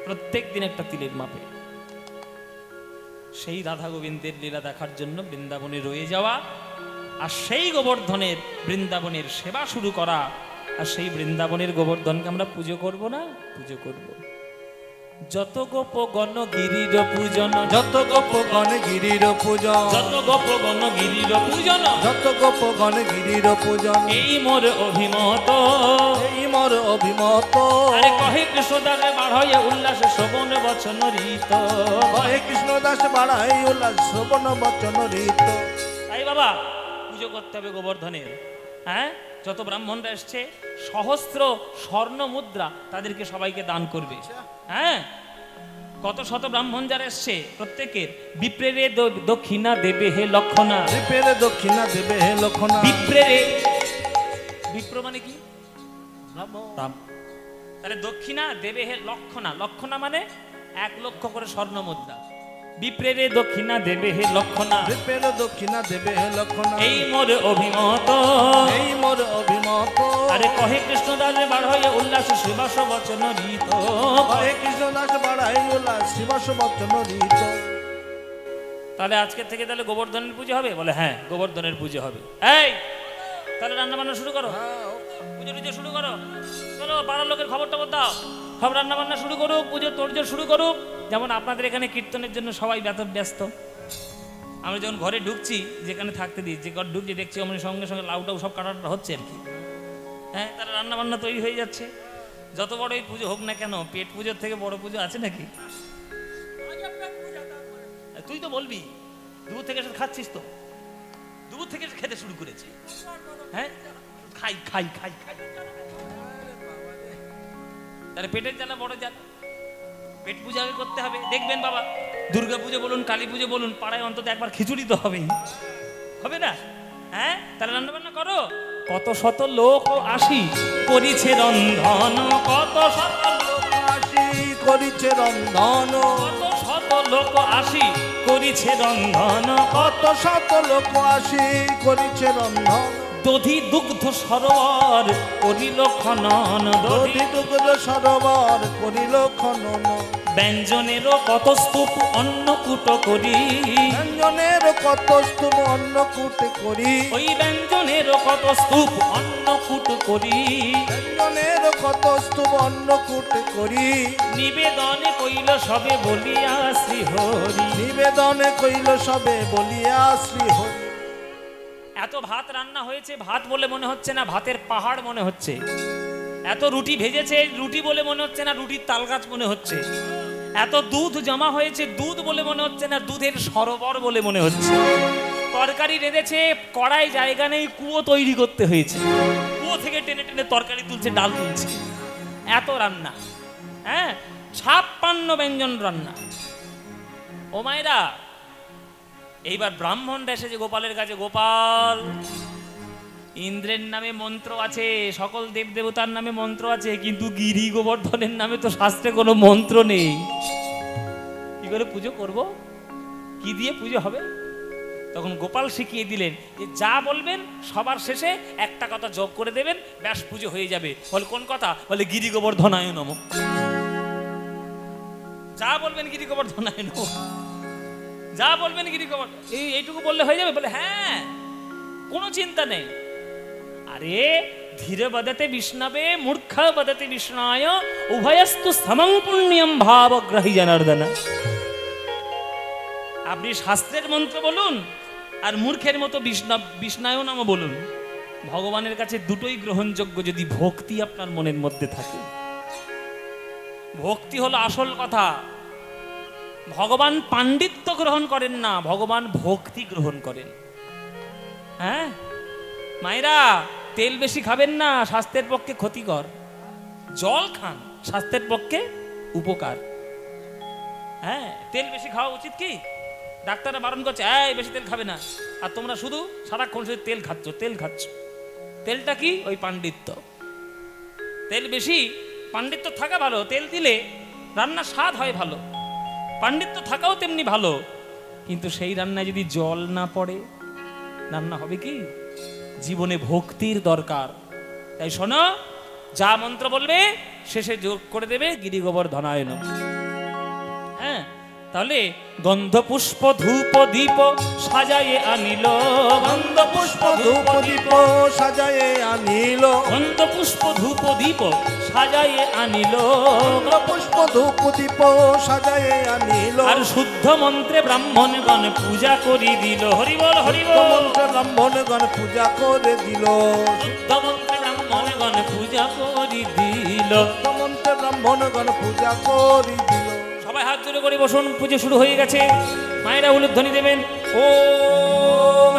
প্রত্যেক দিন একটা তিলের মাপে। সেই রাধা গোবিন্দের লীলা দেখার জন্য বৃন্দাবনে রয়ে যাওয়া, আর সেই গোবর্ধনের বৃন্দাবনের সেবা শুরু করা, আর সেই বৃন্দাবনের গোবর্ধনকে আমরা পুজো করব না? পুজো করব। যত গোপ গণ গিরির পূজন, যত গোপ গণ গিরির পূজন, যত গোপ গণ গিরির পূজন, যত গোপ গণ গিরির পূজন, এই মোর অভিমত, এই মোর অভিমত। আরে কহে কৃষ্ণদাসে বাড়াইয়া উল্লাস শ্রবণ বচন রীত, কহে কৃষ্ণদাস বাড়াই উল্লাস শ্রবণ বচন রীত। তাই বাবা পুজো করতে হবে গোবর্ধনের। হ্যাঁ, যত ব্রাহ্মণরা এসছে সহস্র স্বর্ণ মুদ্রা তাদেরকে সবাইকে দান করবে। হ্যাঁ, কত শত ব্রাহ্মণ যারা এসছে প্রত্যেকের বিপ্রেরে দক্ষিণা দেবে হে লক্ষণা, বিপ্রেরে দক্ষিণা দেবে হে লক্ষণা। বিপ্রেরে, বিপ্র মানে কি? তাহলে দক্ষিণা দেবে হে লক্ষণা, লক্ষণা মানে 1 লক্ষ করে স্বর্ণ মুদ্রা। বিপ্রেরে দক্ষিণা দেবে হে লক্ষণা, বিপ্রেরে দক্ষিণা দেবে হে লক্ষণা। এই মোর অভিমত, এই মোর অভিমত। আরে কহে কৃষ্ণদাসে বাড়াইয়া উল্লাস শিবাস বচন রীত, কহে কৃষ্ণদাস বাড়াই উল্লাস শিবাস বচন রীত। তাহলে আজকের থেকে তাহলে গোবর্ধনের পুজো হবে? বলে হ্যাঁ, গোবর্ধনের পুজো হবে। এই তাহলে রান্না বান্না শুরু করো, পুজো টুজো শুরু করো, চলো পাড়ার লোকের খবর টবর দাও, সব রান্না বান্না শুরু করুক, পুজো তোড়জোড় শুরু করুক। যেমন আপনাদের এখানে কীর্তনের জন্য সবাই ব্যস্ত, আমরা যখন ঘরে ঢুকছি, যেখানে থাকতে দিই, যে ঘর ঢুকছি দেখছি আমার সঙ্গে সঙ্গে লাউটাও সব কাটাটা হচ্ছে আর কি। হ্যাঁ, তারা রান্না বান্না তৈরি হয়ে যাচ্ছে। যত বড়ই পুজো হোক না কেন, পেট পুজোর থেকে বড় পুজো আছে নাকি? তুই তো বলবি, দুপুর থেকে এসে খাচ্ছিস তো, দুপুর থেকে এসে খেতে শুরু করেছি। হ্যাঁ, খাই খাই খাই খাই, তাহলে পেটের জ্বালা বড় জ্বালা, পেট পূজা আগে করতে হবে। দেখবেন বাবা, দুর্গা পুজো বলুন, কালী পুজো বলুন, পাড়ায় অন্তত একবার খিচুড়ি তো হবেই, হবে না? হ্যাঁ, তাহলে রান্না বান্না করো। কত শত লোক আসি করিছে রন্ধন, কত শত লোক আসি করিছে রন্ধন, কত শত লোক আসি করিছে রন্ধন, কত শত লোক আসি করিছে রন্ধন। দধি দুগ্ধ সরোবর করিল খনন, দধি দুগ্ধ সরোবর করিল খনন, ব্যঞ্জনের কত স্তূপ অন্নকূট করি, ব্যঞ্জনের কত স্তূপ অন্নকূট করি, ওই ব্যঞ্জনের কত স্তূপ অন্নকূট করি, ব্যঞ্জনের কত স্তূপ অন্নকূট করি, নিবেদনে কইল সবে বলিয়া শ্রীহরি, নিবেদনে কইল সবে বলিয়া শ্রীহরি। এত ভাত রান্না হয়েছে, ভাত বলে মনে হচ্ছে না, ভাতের পাহাড় মনে হচ্ছে। এত রুটি ভেজেছে, রুটি বলে মনে হচ্ছে না, রুটির তালগাছ মনে হচ্ছে। এত দুধ জমা হয়েছে, দুধ বলে মনে হচ্ছে না, দুধের সরোবর বলে মনে হচ্ছে। তরকারি রেঁধেছে, কড়াই জায়গা নেই, কুয়ো তৈরি করতে হয়েছে, কুয়ো থেকে টেনে টেনে তরকারি তুলছে, ডাল তুলছে। এত রান্না, হ্যাঁ, 56 ব্যঞ্জন রান্না। ও মায়েরা, এইবার ব্রাহ্মণরা এসেছে গোপালের কাছে। গোপাল, ইন্দ্রের নামে মন্ত্র আছে, সকল দেবদেবতার নামে মন্ত্র আছে, কিন্তু গিরি গোবর্ধনের নামে তো শাস্ত্রে কোনো মন্ত্র নেই। কি করে পুজো করব? কি দিয়ে পুজো হবে? তখন গোপাল শিখিয়ে দিলেন যে যা বলবেন সবার শেষে একটা কথা যোগ করে দেবেন, ব্যাস পুজো হয়ে যাবে। বলে কোন কথা? বলে গিরি গোবর্ধনায় নমঃ। যা বলবেন গিরি গোবর্ধনায় নমঃ, যা বলবেন গিরি গোবর্ধন, এইটুকু বললে হয়ে যাবে? বলে হ্যাঁ, কোনো চিন্তা নেই। আরে ধীরে বদতে বিষ্ণবে মূর্খ বদতে বিষ্ণায় উভয়স্তু সমং পুণ্যম ভাবগ্রহী জনার্দন। আপনি শাস্ত্রের মন্ত্র বলুন আর মূর্খের মতো বিষ্ণায় নাম বলুন, ভগবানের কাছে দুটোই গ্রহণযোগ্য যদি ভক্তি আপনার মনের মধ্যে থাকে। ভক্তি হলো আসল কথা। ভগবান পাণ্ডিত্য গ্রহণ করেন না, ভগবান ভক্তি গ্রহণ করেন। হ্যাঁ মায়েরা, তেল বেশি খাবেন না, স্বাস্থ্যের পক্ষে ক্ষতিকর। জল খান, স্বাস্থ্যের পক্ষে উপকার। হ্যাঁ, তেল বেশি খাওয়া উচিত কি? ডাক্তাররা বারণ করছে, এই বেশি তেল খাবে না, আর তোমরা শুধু সারাক্ষণ শুধু তেল খাচ্ছ, তেল খাচ্ছ। তেলটা কি? ওই পাণ্ডিত্য। তেল বেশি, পাণ্ডিত্য থাকা ভালো। তেল দিলে রান্নার স্বাদ হয় ভালো, পাণ্ডিত্য থাকাও তেমনি ভালো, কিন্তু সেই রান্নায় যদি জল না পড়ে রান্না হবে কি? জীবনে ভক্তির দরকার। তাই শোনো, যা মন্ত্র বলবে শেষে যোগ করে দেবে গিরি গোবর্ধনায় নমঃ। হ্যাঁ, তাহলে গন্ধ পুষ্প ধূপ দীপ সাজায়ে আনিল, গন্ধ পুষ্প ধূপ দীপ সাজায়ে আনিল, গন্ধ পুষ্প ধূপ দীপ সাজায়ে আনিল, গন্ধ পুষ্প ধূপ দীপ সাজায়ে আনিল, আর শুদ্ধ মন্ত্রে ব্রাহ্মণগণ পূজা করি দিল। হরি বল, হরি বল। মন্ত্রে ব্রাহ্মণগণ পূজা করে দিল, শুদ্ধ মন্ত্রে ব্রাহ্মণগণ পূজা করি দিল, মন্ত্রে ব্রাহ্মণগণ পূজা করে দিল। সবাই হাত জোড়ে করে বসুন, পুজো শুরু হয়ে গেছে। মায়েরা উলুধ্বনি দেবেন। ওম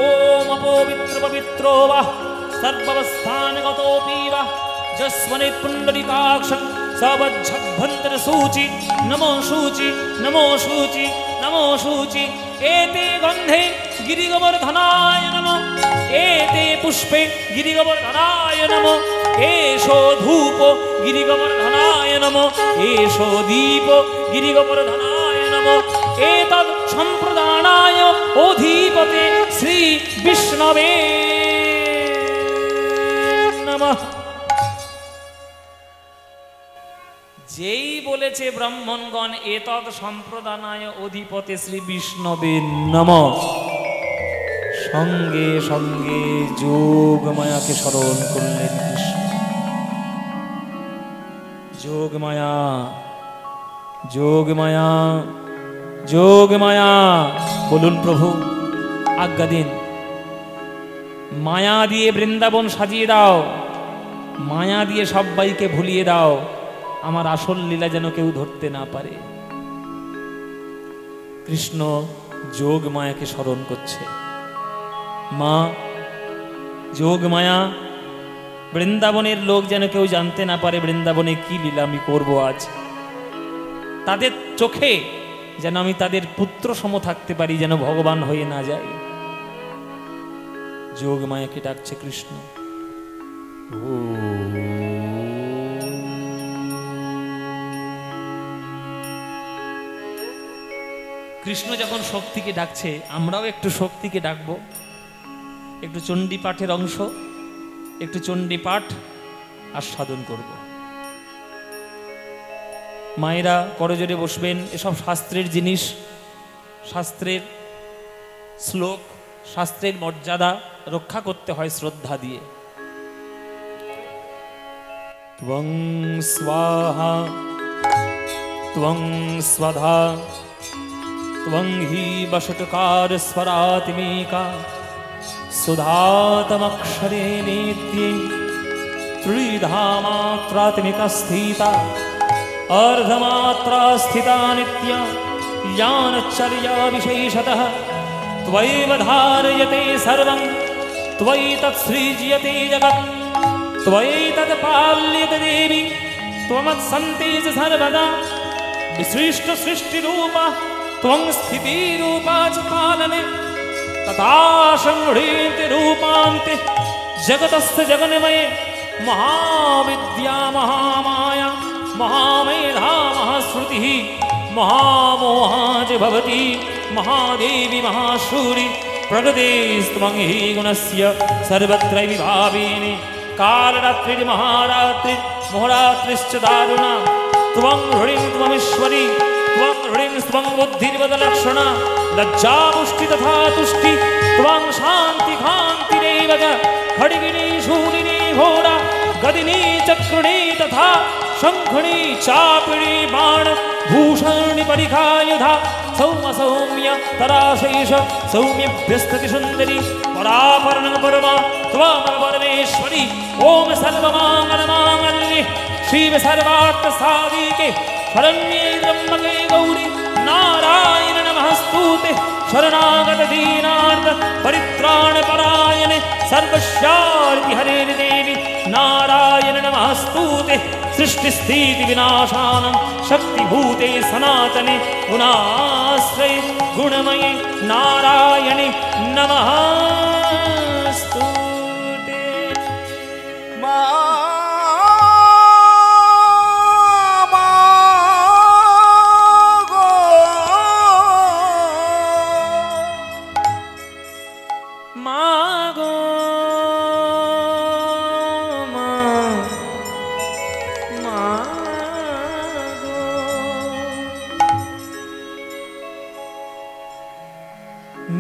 ওম অপবিত্র পবিত্র বা সর্বাবস্থানগতোপি বা যস্মনে পুণ্ডরিকাক্ষং সবজ্জভ্যন্তর সূচি নমো সূচি নমো সূচি নমো সূচি। এতে গন্ধে গিরি গোবর্ধনায় নমঃ, এতে পুষ্পে গিরি গোবর্ধনায় নমঃ, এষো ধূপ গিরি গোবর্ধনায় নমঃ, এষো দীপ গিরি গোবর্ধনায় নমঃ, এতদ সম্প্রদানায় অধিপতে শ্রী বিষ্ণবে নমঃ। যেই বলেছে ব্রাহ্মণগণ এতদ সম্প্রদানায় অধিপতে শ্রী বিষ্ণবে নমঃ, সঙ্গে সঙ্গে যোগমায়াকে স্মরণ করলেন কৃষ্ণ। যোগমায়া, যোগমায়া, যোগমায়া বলুন প্রভু, আজ্ঞা দিন। মায়া দিয়ে বৃন্দাবন সাজিয়ে দাও, মায়া দিয়ে সবাইকে ভুলিয়ে দাও, আমার আসল লীলা যেন কেউ ধরতে না পারে। কৃষ্ণ যোগমায়াকে স্মরণ করছে। মা, যোগমায়া, বৃন্দাবনের লোক যেন কেউ জানতে না পারে বৃন্দাবনে কি লীলা আমি করব আজ। তাদের চোখে যেন আমি তাদের পুত্র সম থাকতে পারি, যেন ভগবান হয়ে না যায়। যোগমায়াকে ডাকছে কৃষ্ণ। কৃষ্ণ যখন শক্তিকে ডাকছে, আমরাও একটু শক্তিকে ডাকবো, একটু চণ্ডী পাঠের অংশ, একটু চণ্ডী পাঠ আস্বাদন করব। মায়েরা করজোড়ে বসবেন। এসব শাস্ত্রের জিনিস, শাস্ত্রের শ্লোক, শাস্ত্রের মর্যাদা রক্ষা করতে হয় শ্রদ্ধা দিয়ে। ত্বং স্বাহা ত্বং স্বধা ত্বং হি বশটকার স্বরাত্মিকা সুধাতমক্ষরে নিত্যে ত্রিধা মাত্রাত্মিকা স্থিতা अर्धमात्रा स्थिता नित्या यानचर्या विशेषतः त्वयैव धारयते सर्वं त्वयि तत्सृज्यते जगत् त्वयि तत्पाल्यते देवी त्वमत्सन्तेज सर्वदा विसृष्ट सृष्टिरूपा त्वं स्थितिरूपा च पालने तथा संहृति रूपान्ते जगतस्थ जगन्मये महाविद्या महामाया महामेधा महाश्रुति महामोहा च भवति महादेवी महाशूरि प्रकृतिस्त्वं हि गुणस्य सर्वत्र विभाविनी कालरात्रिर्महारात्रिर्महोरात्रिश्च दारुणा त्वं हृणीं त्वमीश्वरी त्वं हृणीं त्वं बुद्धिर्वदलक्षणा लज्जा पुष्टि तथा तुष्टि त्वं शान्ति कान्तिरेव च खड्गिनी शूलिनी घोरा गदिनी चक्रुणी तथा शंखणी चापिणी बाण भूषणी परिखायुधा सौम्य सौम्य तराशेष सौम्यभ्यस्तति सुंदरी परापरण परमा त्वं परमेश्वरी ओम सर्वमांगल मांगल्ये शिव सर्वार्थ साधिके शरण्ये त्र्यंबके गौरी नारायण नमस्तुते शरणागत दीनार्थ परित्राण परायणे सर्वस्यार्ति हरे देवी नारायण नमस्तुते सृष्टि स्थिति विनाशानं शक्तिभूते सनातने गुणाश्रये गुणमये नारायणे नमस्तुते।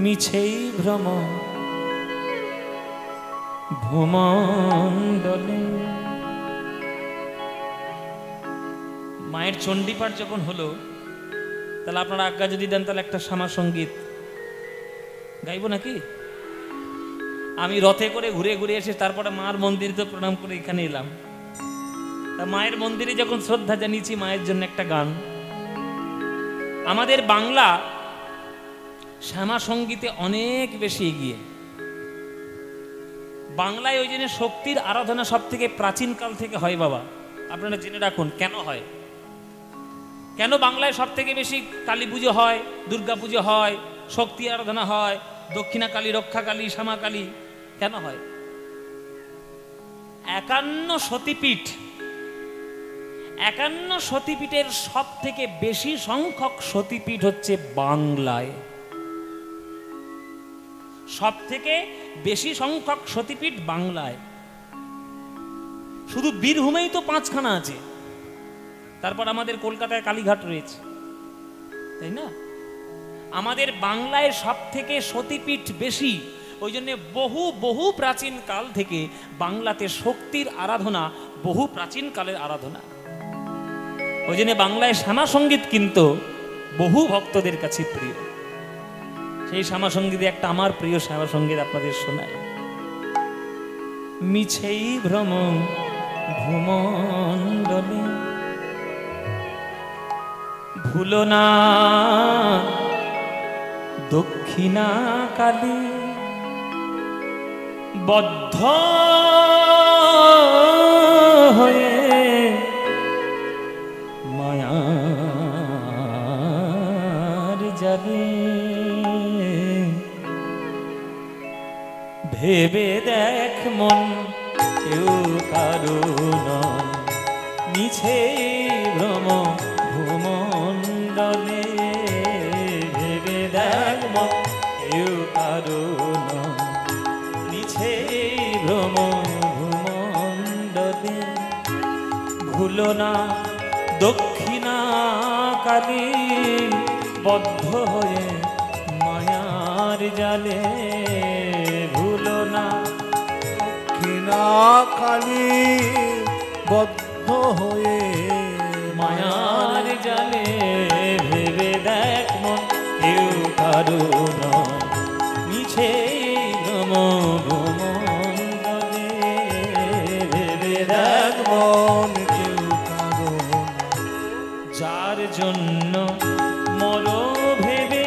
মিছেই ভ্রম ভূমণ্ডলে। মায়ের চণ্ডীপাঠ যখন হলো, তাহলে আপনারা আজ্ঞা যদি দেন তাহলে একটা শ্যামা সঙ্গীত গাইব নাকি? আমি রথে করে ঘুরে ঘুরে এসে তারপরে মার মন্দিরে তো প্রণাম করে এখানে এলাম। তা মায়ের মন্দিরে যখন শ্রদ্ধা জানিয়েছি, মায়ের জন্য একটা গান। আমাদের বাংলা শ্যামা সঙ্গীতে অনেক বেশি এগিয়ে। বাংলায় ওই জন্য শক্তির আরাধনা সব থেকে প্রাচীনকাল থেকে হয় বাবা, আপনারা জেনে রাখুন। কেন হয়, কেন বাংলায় সব থেকে বেশি কালী পুজো হয়, দুর্গা পুজো হয়, শক্তি আরাধনা হয়, দক্ষিণা কালী, রক্ষা কালী, শ্যামা কালী কেন হয়? 51 সতীপীঠ, 51 সতীপীঠের সব থেকে বেশি সংখ্যক সতীপীঠ হচ্ছে বাংলায়। সব থেকে বেশি সংখ্যক সতীপীঠ বাংলায়। শুধু বীরভূমেই তো 5খানা আছে, তারপর আমাদের কলকাতায় কালীঘাট রয়েছে, তাই না? আমাদের বাংলায় সব থেকে সতীপীঠ বেশি, ওই জন্য বহু বহু প্রাচীন কাল থেকে বাংলাতে শক্তির আরাধনা, বহু প্রাচীন কালের আরাধনা। ওই জন্য বাংলায় শ্যামা সঙ্গীত কিন্তু বহু ভক্তদের কাছে প্রিয়। সেই শ্যামা সঙ্গীতে একটা আমার প্রিয় শ্যামা সঙ্গীত আপনাদের শোনায়। মিছেই ভ্রম ভূমণ্ডলে ভুলো না দক্ষিণা কালী বদ্ধ হয়ে মায়ার জালে ভেবে দেখ মন কেউ কারো নয় মিছে ভ্রম ভূমণ্ডলে ভেবে দেখ মন কেউ কারো নয় ভুলো না দক্ষিণা কালী, বদ্ধ হয়ে মায়ার জালে। ভুলো না দক্ষিণা কালী, বদ্ধ হয়ে মায়ার জালে। ভেবে দেখ মন কেউ কারো নয়, মিছে ভ্রমণে। ভেবে দেখ মন কেউ কারো নয়, যার জন্য মরো ভেবে,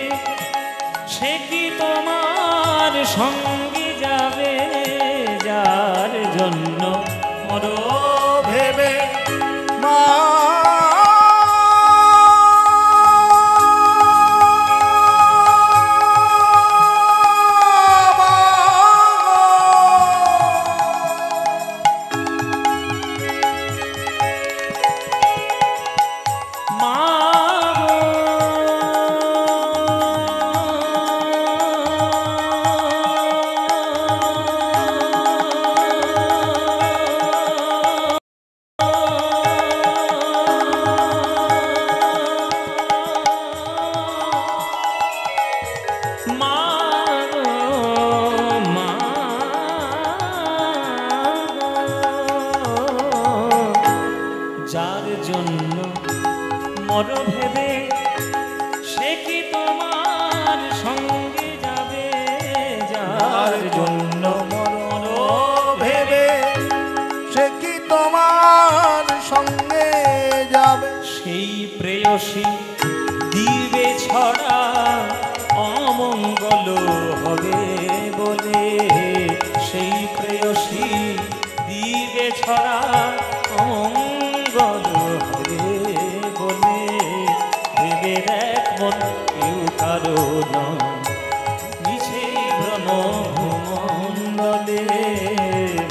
সে কি তোমার সঙ্গে যাবে? যার জন্য মরো ভেবে মা যার জন্য মর ভেবে, সে কি তোমার সঙ্গে যাবে? যার জন্য মর ভেবে, সে কি তোমার সঙ্গে যাবে? সেই প্রেয়সী দিবে ছড়া, অমঙ্গল হবে বলে। সেই প্রেয়সী দিবে ছড়া, অমঙ্গল হবে বলে। ভেবে দেখ মন কেউ কারো নয়, মিছে ভ্রমণে।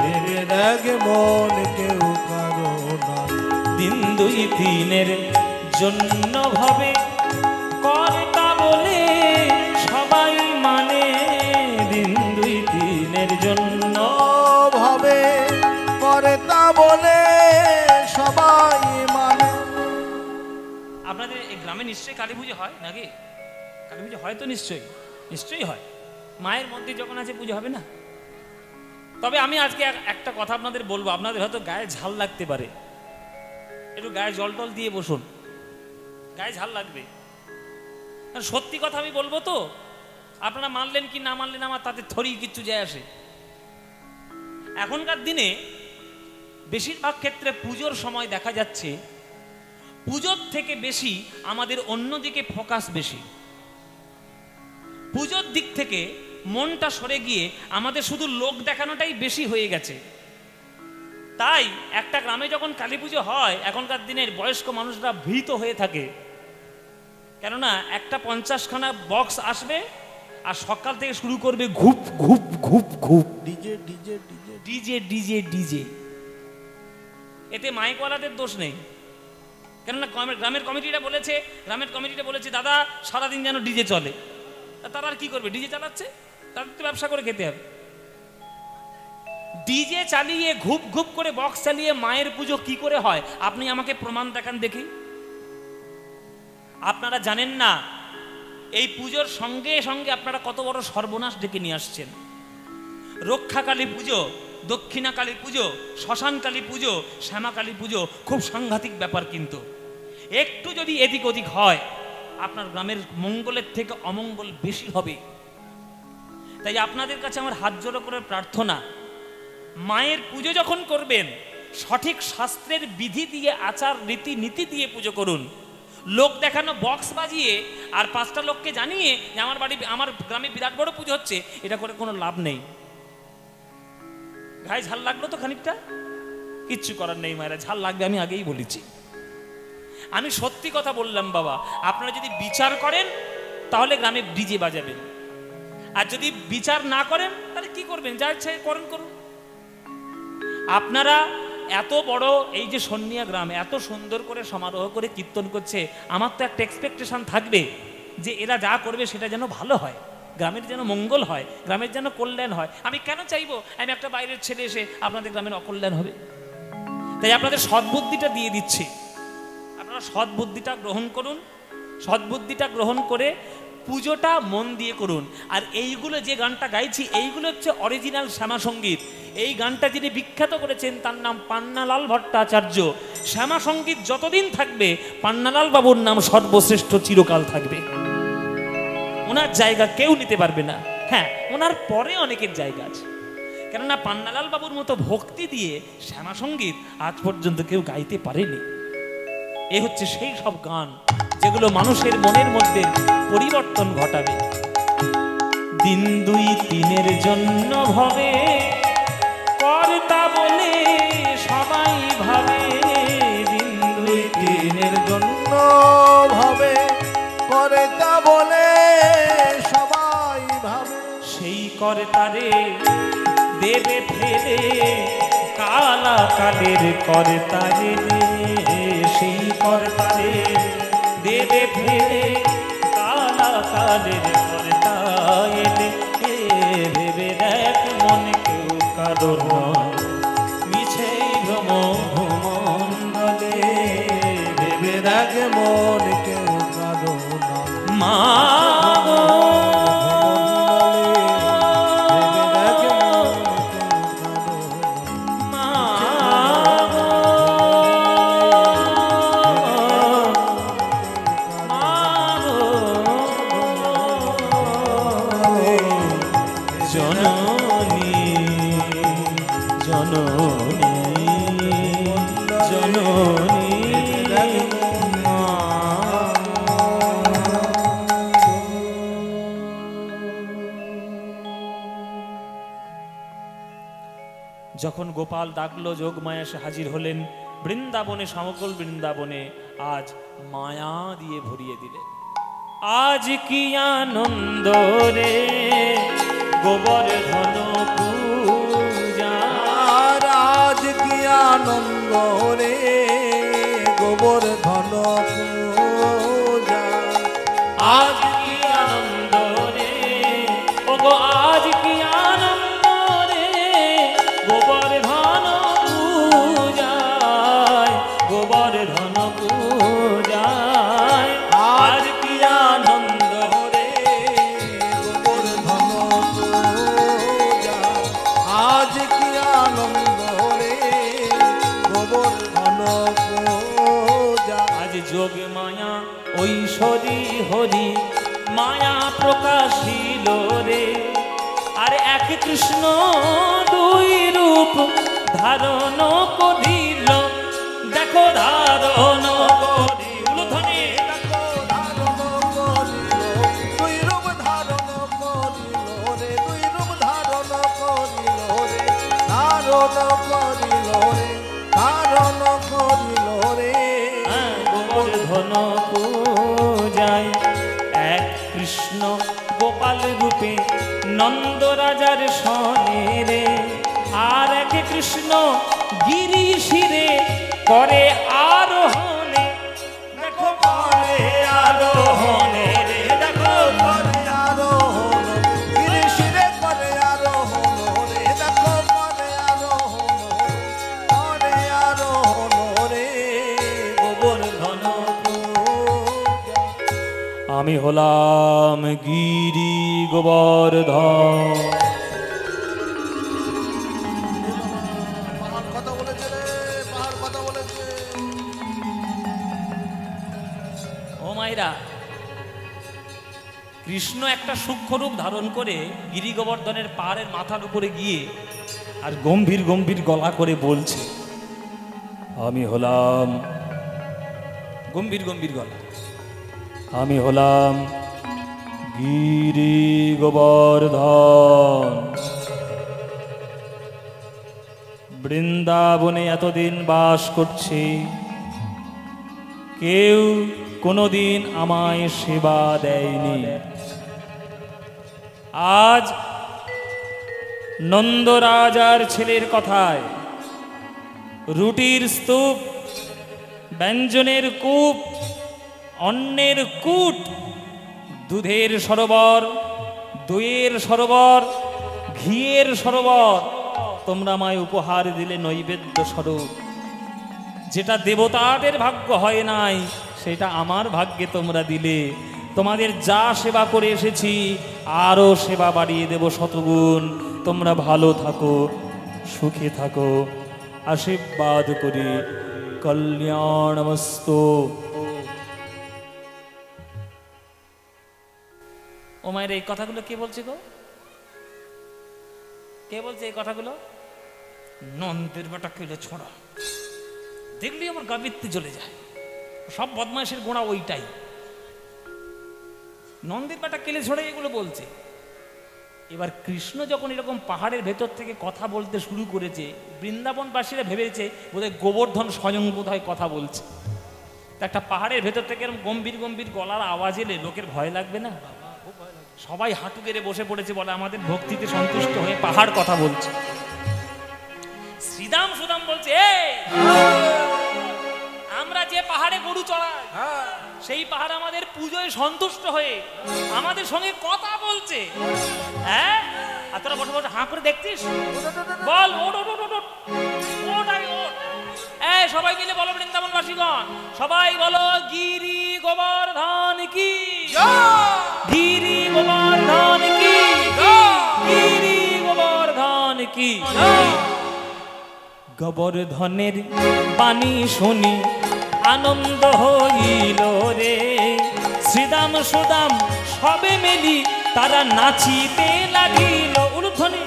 ভেবে দেখ মন কেউ কারো নয়, দিন দুই দিনের জন্য ভাবে, কর্তা বলে সবাই মানে। দিন দুই দিনের জন্য ভাবে করে তা বলে সবাই মানে। আপনাদের এই গ্রামে নিশ্চয়ই কালী পুজো হয় নাকি? কালী পুজো হয় তো? নিশ্চয়ই নিশ্চয়ই হয়। মায়ের মধ্যে যখন আছে পুজো হবে না? তবে আমি আজকে একটা কথা আপনাদের বলবো, আপনাদের হয়তো গায়ে ঝাল লাগতে পারে, একটু গায়ে জল টল দিয়ে বসুন, গায়ে ঝাল লাগবে। সত্যি কথা আমি বলবো তো, আপনারা মানলেন কি না মানলেন আমার তাতে থরি কিচ্ছু যায় আসে। এখনকার দিনে বেশিরভাগ ক্ষেত্রে পুজোর সময় দেখা যাচ্ছে পুজোর থেকে বেশি আমাদের অন্যদিকে ফোকাস বেশি। পুজোর দিক থেকে মনটা সরে গিয়ে আমাদের শুধু লোক দেখানোটাই বেশি হয়ে গেছে। তাই একটা গ্রামে যখন কালী পুজো হয়, এখনকার দিনের বয়স্ক মানুষরা ভীত হয়ে থাকে, কেননা একটা 50খানা বক্স আসবে আর সকাল থেকে শুরু করবে ঘুপ ঘুপ ঘুপ ঘুপ, DJ DJ DJ DJ DJ DJ. এতে মাইকওয়ালাদের দোষ নেই, কেননা গ্রামের কমিটিটা বলেছে দাদা সারাদিন যেন ডিজে চলে। তারা আর কি করবে? ডিজে চালাচ্ছে, তাদের তো ব্যবসা করে খেতে হবে। ডিজে চালিয়ে ঘুপ ঘুপ করে বক্স চালিয়ে মায়ের পুজো কি করে হয়? আপনি আমাকে প্রমাণ দেখান দেখি। আপনারা জানেন না এই পুজোর সঙ্গে সঙ্গে আপনারা কত বড় সর্বনাশ ডেকে নিয়ে আসছেন। রক্ষা কালী পুজো, দক্ষিণা কালী পুজো, শ্মশান কালী পুজো, শ্যামা কালী পুজো খুব সাংঘাতিক ব্যাপার। কিন্তু একটু যদি এদিক ওদিক হয়, আপনার গ্রামের মঙ্গলের থেকে অমঙ্গল বেশি হবে। তাই আপনাদের কাছে আমার হাত জোড়ো করে প্রার্থনা, মায়ের পুজো যখন করবেন সঠিক শাস্ত্রের বিধি দিয়ে, আচার রীতি নীতি দিয়ে পুজো করুন। লোক দেখানো বক্স বাজিয়ে আর 5টা লোককে জানিয়ে যে আমার গ্রামে বিরাট বড় পুজো হচ্ছে, এটা করে কোনো লাভ নেই। গায়ে ঝাল লাগলো তো খানিকটা, কিচ্ছু করার নেই মায়েরা, ঝাল লাগবে, আমি আগেই বলেছি। আমি সত্যি কথা বললাম বাবা, আপনারা যদি বিচার করেন তাহলে গ্রামে ডিজে বাজাবেন, আর যদি বিচার না করেন তাহলে কি করবেন? যা ইচ্ছা করেন করুন। আপনারা এত বড় এই যে সন্নিয়া গ্রাম এত সুন্দর করে সমারোহ করে কীর্তন করছে, আমার তো একটা এক্সপেকটেশন থাকবে যে এরা যা করবে সেটা যেন ভালো হয়, গ্রামের যেন মঙ্গল হয়, গ্রামের যেন কল্যাণ হয়। আমি কেন চাইবো আমি একটা বাইরের ছেলে এসে আপনাদের গ্রামের অকল্যাণ হবে? তাই আপনাদের সদ্বুদ্ধিটা দিয়ে দিচ্ছে, আপনারা সদ্বুদ্ধিটা গ্রহণ করুন। সদ্বুদ্ধিটা গ্রহণ করে পুজোটা মন দিয়ে করুন। আর এইগুলো যে গানটা গাইছি এইগুলো হচ্ছে অরিজিনাল শ্যামা সঙ্গীত। এই গানটা যিনি বিখ্যাত করেছেন তার নাম পান্নালাল ভট্টাচার্য। শ্যামা সঙ্গীত যতদিন থাকবে পান্নালাল বাবুর নাম সর্বশ্রেষ্ঠ চিরকাল থাকবে, ওনার জায়গা কেউ নিতে পারবে না। হ্যাঁ, ওনার পরে অনেকের জায়গা আছে, কেননা পান্নালাল বাবুর মতো ভক্তি দিয়ে শ্যামা সঙ্গীত আজ পর্যন্ত কেউ গাইতে পারেনি। এ হচ্ছে সেই সব গান যেগুলো মানুষের মনের মধ্যে পরিবর্তন ঘটাবে। দিন দুই তিনের জন্য ভবে কর্তা বলে সবাই ভাবে, দিন দুই দিনের জন্য ভাবে কর্তা বলে সবাই ভাবে, সেই কর্তারে দেবে ফেলে কালা কালের কর্তারে, সেই কর্তারে দেবে ফেলে কালা কালের কর্তা এলে। ভেবে দেখ মন কেউ কারণ মিছে ভ্রম ভ্রমণ্ডলে, ভেবে দেখ মন কেউ কারো না মা যখন গোপাল ডাকলো যোগমায়া এসে হাজির হলেন বৃন্দাবনে, সমগ্র বৃন্দাবনে আজ মায়া দিয়ে ভরিয়ে দিলেন। আজ কি আনন্দ রে গোবর্ধন পূজা, আজ কি আনন্দ রে গোবর্ধন পূজা, আজ কি আনন্দ রে ও গো, আজ কি আনন্দ রে গোবর্ধন পূজায়, গোবর্ধন পূজায়। আজ কি আনন্দ রে গোবর্ধন পূজা, আজ কি আনন্দ রে গোবর্ধন পূজা। আজ যোগ মায়া ঐশ্বরী হরি মায়া প্রকাশিল রে, আর এক কৃষ্ণ দুই রূপ ধারণ করিল, দেখো ধারণ করিল ধ্বনি, দেখো ধারণ করিল, দুই রূপ ধারণ করিল রে, দুই রূপ ধারণ করিল রে, ধারণ করিল রে, ধারণ করিল রে। গোবর্ধন পূজায় এক কৃষ্ণ গোপাল রূপে নন্দ রাজার সনে রে, আর এক কৃষ্ণ গিরি শিরে করে আরোহণে, দেখো করে আরোহণে রে, দেখো করে আরোহণ, গিরিশিরে করে আরোহণ রে, দেখো করে আরোহণ, করে আরোহণ রে গোবর্ধন পূজা। আমি হলাম গিরি গোবর্ধন। পাহাড় কথা বলেছে রে, পাহাড় কথা বলেছে। ও মায়েরা, কৃষ্ণ একটা সূক্ষ্ম রূপ ধারণ করে গিরি গোবর্ধনের পাহাড়ের মাথার উপরে গিয়ে আর গম্ভীর গম্ভীর গলা করে বলছে, আমি হলাম, গম্ভীর গম্ভীর গলা, আমি হলাম গিরি গোবর্ধন। বৃন্দাবনে এতদিন বাস করছি, কেউ কোনোদিন আমায় সেবা দেয়নি। আজ নন্দরাজার ছেলের কথায় রুটির স্তূপ, ব্যঞ্জনের কূপ, অন্নের কূট, দুধের সরোবর, দইয়ের সরোবর, ঘিয়ের সরোবর তোমরা আমায় উপহার দিলে নৈবেদ্য স্বরূপ। যেটা দেবতাদের ভাগ্য হয় নাই সেটা আমার ভাগ্যে তোমরা দিলে। তোমাদের যা সেবা করে এসেছি আরো সেবা বাড়িয়ে দেব শতগুণ। তোমরা ভালো থাকো, সুখে থাকো, আশীর্বাদ করি। কল্যাণমস্তু। ও মায়ের এই কথাগুলো কে বলছে গো? কে বলছে এই কথাগুলো? নন্দের বেটা কেলে ছড়া, দেখলি আমার গা বৃত্তি জ্বলে যায়। সব বদমাইশের গোড়া ওইটাই। নন্দের বেটা কেলে ছড়ে এগুলো বলছে। এবার কৃষ্ণ যখন এরকম পাহাড়ের ভেতর থেকে কথা বলতে শুরু করেছে, বৃন্দাবনবাসীরা ভেবেছে বোধহয় গোবর্ধন স্বয়ং বোধহয় কথা বলছে। তা একটা পাহাড়ের ভেতর থেকে এরকম গম্ভীর গম্ভীর গলার আওয়াজ এলে লোকের ভয় লাগবে না? সবাই হাঁটু গেড়ে বসে পড়েছে, বলে আমাদের ভক্তিতে সন্তুষ্ট হয়ে পাহাড় কথা বলছে। শ্রীদাম সুদাম বলছে, আমরা যে পাহাড়ে গরু চড়াই সেই পাহাড় আমাদের পুজোয় সন্তুষ্ট হয়ে আমাদের সঙ্গে কথা বলছে। হ্যাঁ, আর তোরা বসে বসে হাঁ করে দেখছিস? বল, ওট ওট ওট ওট ওট আগে ওট। এই সবাই মিলে বলো বৃন্দাবনবাসীগণ, সবাই বলো গিরি গোবর্ধন কি, গিরি গোবর্ধন কি, গিরি গোবর্ধন কি। গোবর্ধনের বাণী শুনি আনন্দ হইল রে। শ্রীদাম সুদাম সবে মিলি তারা নাচিতে লাগিল। উলুধ্বনি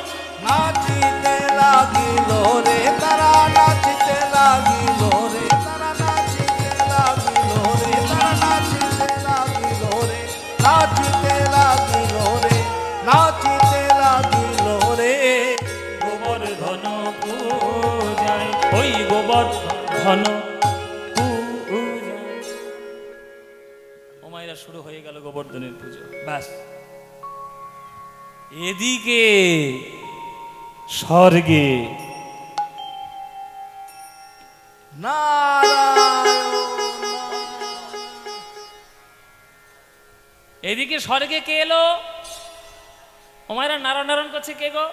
নাচিতে লাগিল রে, তারা নাচিতে লাগিল রে, তারা নাচিতে লাগিল রে, তারা নাচিতে লাগিল রে, নাচিতে লাগিল রে, নাচিতে লাগিল রে। গোবর্ধন পূজায়, ওই গোবর্ধন পূজায়। ও মায়েরা, শুরু হয়ে গেল গোবর্ধনের পুজো। ব্যাস, এদিকে স্বর্গে এদিকে স্বর্গে কে এলো? ও মায়েরা নারায়ণ নারায়ণ করছে। কে গো?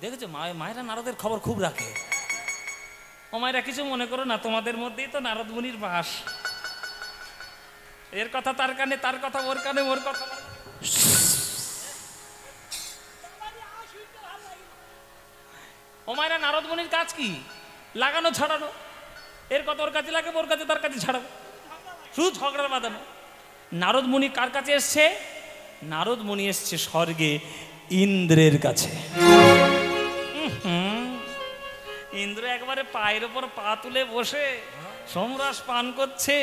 দেখেছো, মায়েরা নারদের খবর খুব রাখে। ও মায়েরা, কিছু মনে করো না, তোমাদের মধ্যেই তো নারদ মুনির বাস। এর কথা তার কানে, তার কথা ওর কানে, ওর কথা। ও মায়েরা, নারদ মুনির কাজ কি? লাগানো ছাড়ানো। এর কথা ওর কাছে লাগে, ওর কাছে তার কাছে ছাড়ানো, শুধু ঝগড়া বাঁধানো। নারদ মুনি কার কাছে এসছে? নারদ মুনি এসছে স্বর্গে ইন্দ্রের কাছে। ইন্দ্র একবারে পায়ের ওপর পা তুলে বসে সোমরস পান করছে,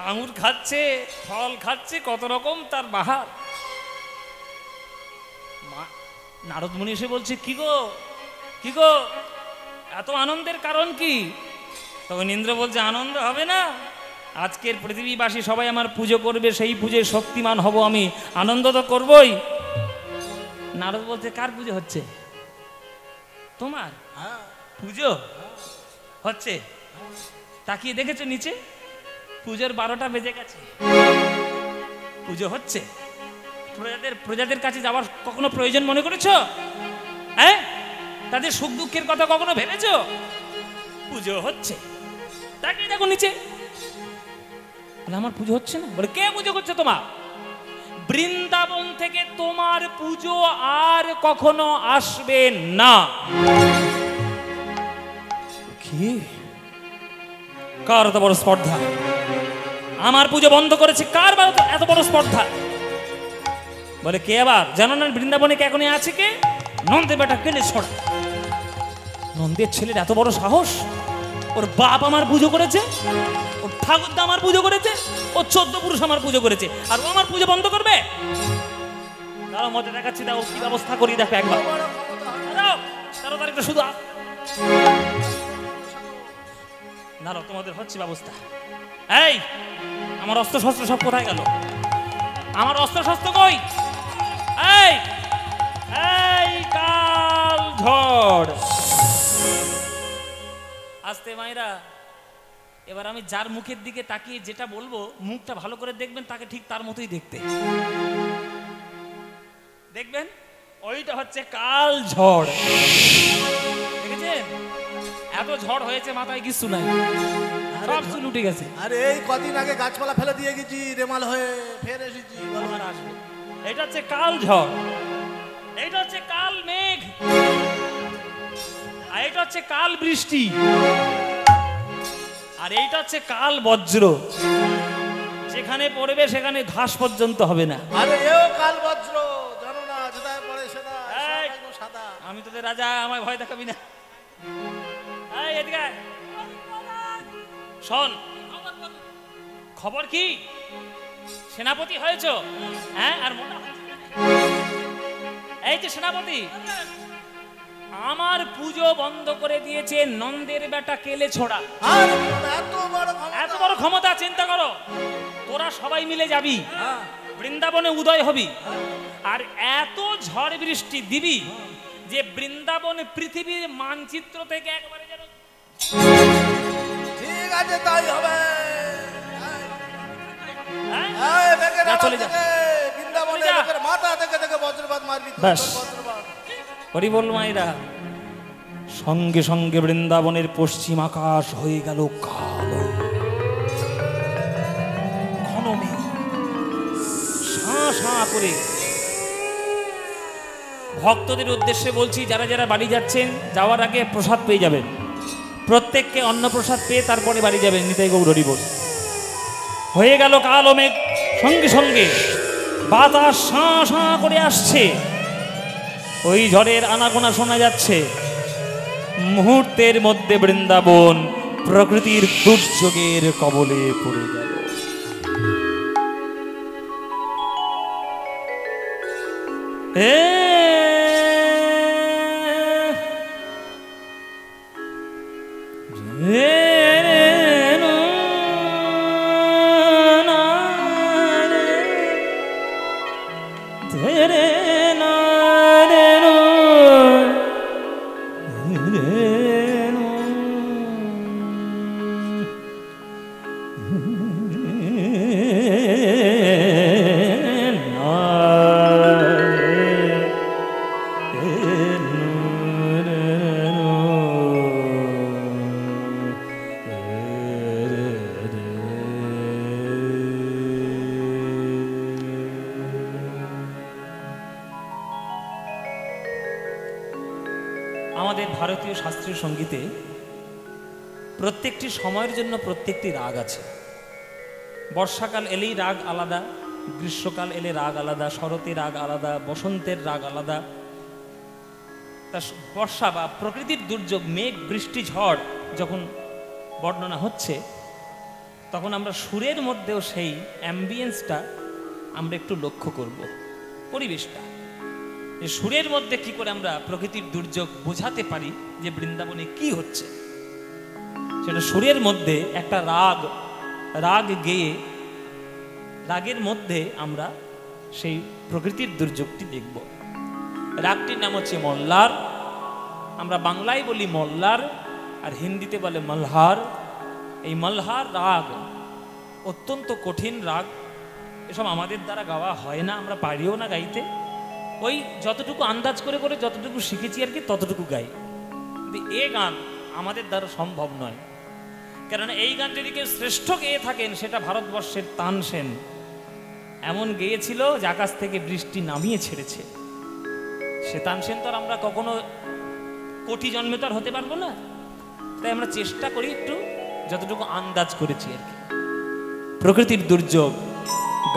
আঙুর খাচ্ছে, ফল খাচ্ছে, কত রকম তার বাহার। নারদ মুনি এসে বলছে, কি গো, কি গো, এত আনন্দের কারণ কি? তখন ইন্দ্র বলছে, আনন্দ হবে না? আজকের পৃথিবীবাসী সবাই আমার পুজো করবে, সেই পুজোয় শক্তিমান হব আমি, আনন্দ তো করবই। নারদ বলছে, কার পুজো হচ্ছে? তোমার পুজো হচ্ছে? তাকিয়ে দেখেছো নিচে, পুজোর 12টা বেজে গেছে, পুজো হচ্ছে। প্রজাদের কাছে যাওয়ার কখনো প্রয়োজন মনে করেছো? হ্যাঁ, তাদের সুখ দুঃখের কথা কখনো ভেবেছো? পুজো হচ্ছে, তাকিয়ে দেখো নিচে। আমার পুজো হচ্ছে না। বলে, কে পুজো করছে তোমার? বৃন্দাবন থেকে তোমার পুজো আর কখনো আসবে না। কি? কার এত বড় স্পর্ধা? আমার পুজো বন্ধ করেছে কার এত বড় স্পর্ধা? বলে, কে আবার? জানো না বৃন্দাবনে কে এখনই আছে? কে? নন্দের বেটা কেলে ছড়া। নন্দের ছেলের এত বড় সাহস, ওর বাপ আমার পুজো করেছে, ওর ঠাকুরদা আমার পুজো করেছে, ও 14 পুরুষ আমার পুজো করেছে, আর ও আমার পুজো বন্ধ করবে? তারা মজা দেখাচ্ছি, দেখো কি ব্যবস্থা করি, দেখো একবার। তারা একটু শুধু দাঁড়ো, তোমাদের হচ্ছে ব্যবস্থা। এই, আমার অস্ত্র শস্ত্র সব কোথায় গেল? আমার অস্ত্র শস্ত্র কই? এই এই কাল ঝড়। আস্তে মায়েরা, এবার আমি যার মুখের দিকে তাকিয়ে যেটা বলবো, মুখটা ভালো করে দেখবেন, তাকে ঠিক তার মতোই দেখতে দেখবেন। ওইটা হচ্ছে কাল ঝড়। দেখেছেন? এত ঝড় হয়েছে মাথায় কিছু নাই, সব চুল উঠে গেছে। আরে এই কদিন আগে গাছপালা ফেলে দিয়ে গেছি রেমাল হয়ে, ফের এসেছি। আর আসবে। এটা হচ্ছে কাল ঝড়, এটা হচ্ছে কাল মেঘ, আর এটা হচ্ছে কাল বৃষ্টি, আর এইটা হচ্ছে কাল বজ্র। যেখানে পড়বে সেখানে ঘাস পর্যন্ত হবে না। আরে এও কাল বজ্র, জানো না, যেটায় পড়ে সেটা এই, একদম সাদা। আমি তোদের রাজা, আমায় ভয় দেখাবি না। এই এদিকে আয়। শোন, খবর কি? সেনাপতি হয়েছ? হ্যাঁ, আর মোটা এই যে সেনাপতি, আমার পুজো বন্ধ করে দিয়েছে নন্দের বেটা কেলে ছোড়া। আর এত বড় ক্ষমতা, চিন্তা করো। তোরা সবাই মিলে যাবি, হ্যাঁ, বৃন্দাবনে উদয় হবি, আর এত ঝড় বৃষ্টি দিবি যে বৃন্দাবন পৃথিবীর মানচিত্র থেকে একবারে যেন। ঠিক আছে, তাই হবে। হ্যাঁ? এই বেগের যা, আওয়াজ চলে যা। থেকে বৃন্দাবনে যা। লোকের মাথা থেকে থেকে বজ্রপাত মারবি তুই, ব্যাস। তোর বজ্রপাত। হরি বল মায়েরা। সঙ্গে সঙ্গে বৃন্দাবনের পশ্চিম আকাশ হয়ে গেল কালো, ঘন মেঘ, শাঁ শাঁ করে। ভক্তদের উদ্দেশ্যে বলছি, যারা যারা বাড়ি যাচ্ছেন, যাওয়ার আগে প্রসাদ পেয়ে যাবেন। প্রত্যেককে অন্ন প্রসাদ পেয়ে তারপরে বাড়ি যাবেন। নিতাই গৌর হরি বল। হয়ে গেল কালো মেঘ, সঙ্গে সঙ্গে বাতাস শাঁ শাঁ করে আসছে, ওই ঝড়ের আনাগোনা শোনা যাচ্ছে। মুহূর্তের মধ্যে বৃন্দাবন প্রকৃতির দুর্যোগের কবলে পড়ে গেল। আমাদের ভারতীয় শাস্ত্রীয় সঙ্গীতে প্রত্যেকটি সময়ের জন্য প্রত্যেকটি রাগ আছে। বর্ষাকাল এলেই রাগ আলাদা, গ্রীষ্মকাল এলে রাগ আলাদা, শরতে রাগ আলাদা, বসন্তের রাগ আলাদা। তা বর্ষা বা প্রকৃতির দুর্যোগ, মেঘ, বৃষ্টি, ঝড় যখন বর্ণনা হচ্ছে, তখন আমরা সুরের মধ্যেও সেই অ্যাম্বিয়েন্সটা আমরা একটু লক্ষ্য করব, পরিবেশটা। যে সুরের মধ্যে কি করে আমরা প্রকৃতির দুর্যোগ বোঝাতে পারি যে বৃন্দাবনে কি হচ্ছে, সেটা সুরের মধ্যে একটা রাগ গেয়ে, রাগের মধ্যে আমরা সেই প্রকৃতির দুর্যোগটি দেখব। রাগটির নাম হচ্ছে মল্লার। আমরা বাংলায় বলি মল্লার, আর হিন্দিতে বলে মলহার। এই মলহার রাগ অত্যন্ত কঠিন রাগ। এসব আমাদের দ্বারা গাওয়া হয় না, আমরা পারিও না গাইতে। ওই যতটুকু আন্দাজ করে করে যতটুকু শিখেছি আর কি, ততটুকু গাই। কিন্তু এ গান আমাদের দ্বারা সম্ভব নয়, কেননা এই গান যদি কেউ শ্রেষ্ঠ গেয়ে থাকেন, সেটা ভারতবর্ষের তানসেন। এমন গেয়েছিল যে আকাশ থেকে বৃষ্টি নামিয়ে ছেড়েছে। সে তানসেন তো আর আমরা কখনো কোটি জন্মে তো আর হতে পারবো না। তাই আমরা চেষ্টা করি একটু যতটুকু আন্দাজ করেছি আর কি। প্রকৃতির দুর্যোগ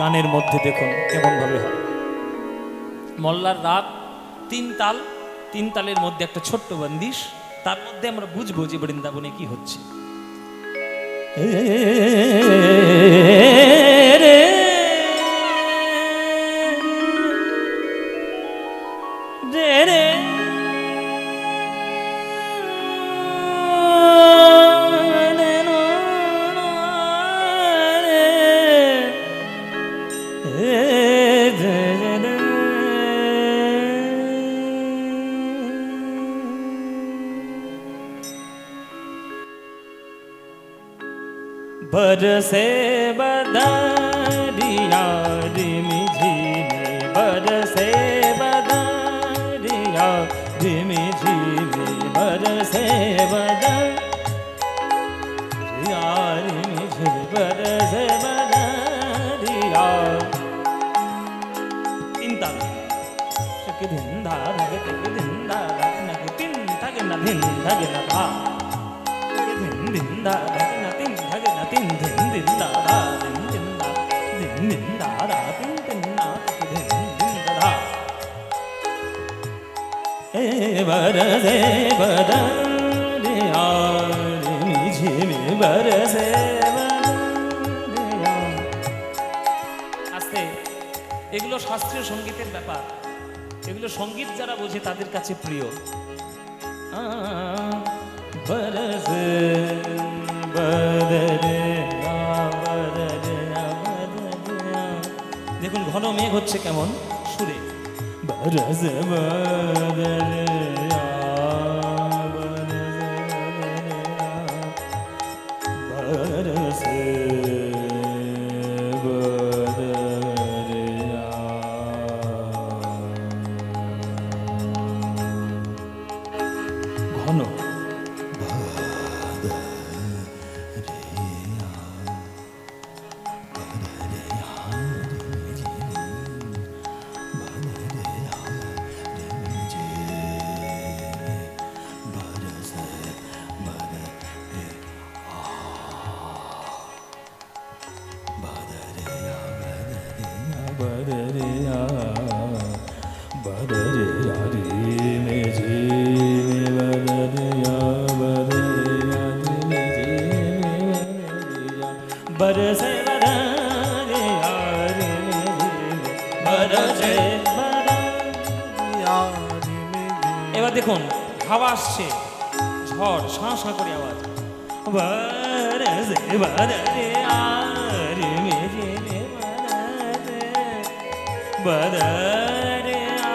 গানের মধ্যে দেখুন কেমন ভাবে হয়। মল্লার রাগ 3 তাল, 3 তালের মধ্যে একটা ছোট্ট বন্দিশ, তার মধ্যে আমরা বুঝবো যে বৃন্দাবনে কি হচ্ছে। बरसे बदरिया रिमि झिमि, बरसे बदरिया रिमि झिमि, बरसे बदरिया बरसे बदरिया तीन ताल शक धिन धा धग तक धिन धा धग नग तीन धग न धिन धग न धा धिन धिन धा धग न तीन धग न तीन धिन धिन धा धा धिन धिन धा धिन धिन धा धा तीन तीन ना तक धिन धिन धा ए बरसे बदरिया झिमी बरसे बदरिया আস্তে এগুলো শাস্ত্রীয় সঙ্গীতের ব্যাপার এগুলো সঙ্গীত যারা বোঝে তাদের কাছে প্রিয় বরসে বদরিয়া বদরিয়া বদরিয়া দেখুন ঘন মেঘ হচ্ছে কেমন সুরে বরসে বদরিয়া बरसे बदरिया घन बदरिया बदरिया रे में जी बदरिया बदरिया रे बरसे बदरिया रे बरसे बदरिया এবার দেখুন হাওয়া আসছে ঝড় শাঁ শাঁ করে আওয়াজ বরসে বদরিয়া রে মেঝে बदरिया बदरिया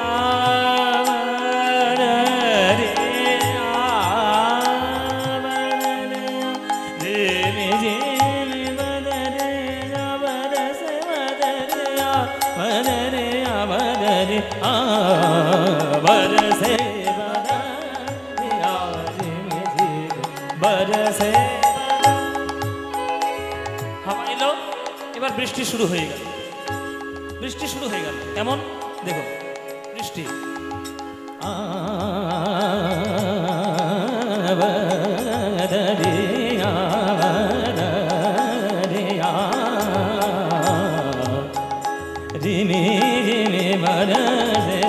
बदरिया बरसे बदरिया बदरिया बदरिया बरसे बदरिया बरसे হাওয়া এলো এবার বৃষ্টি শুরু হয়ে গেল বৃষ্টি শুরু হয়ে গেল কেমন দেখো বৃষ্টি বদরিয়া বদরিয়া রিমি রিমি বরসে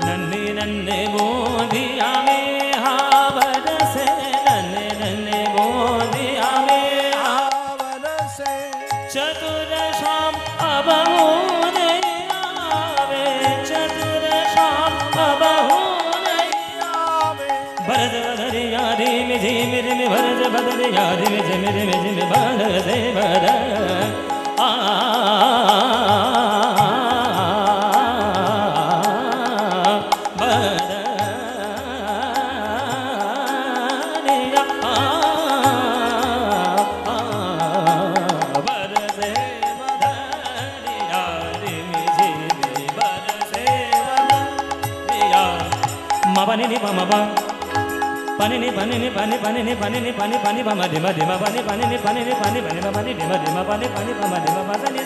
नन्हे नन्हे गोदिया में हा बरसे नन्हे नन्हे गोदिया में हा बरसे चतुर शाम अब नहीं आवे चतुर शाम अब नहीं आवे बरस बदरिया रे में झिम रे में बरस बदरिया रे में झिम रे में झिम बरसे बदरिया pani ni pama pa pani ni pani ni pani pani ni pani ni pani pani pama dima dima pani pani ni pani ni pani pani pani dima dima pani pani pama dima pa sa ni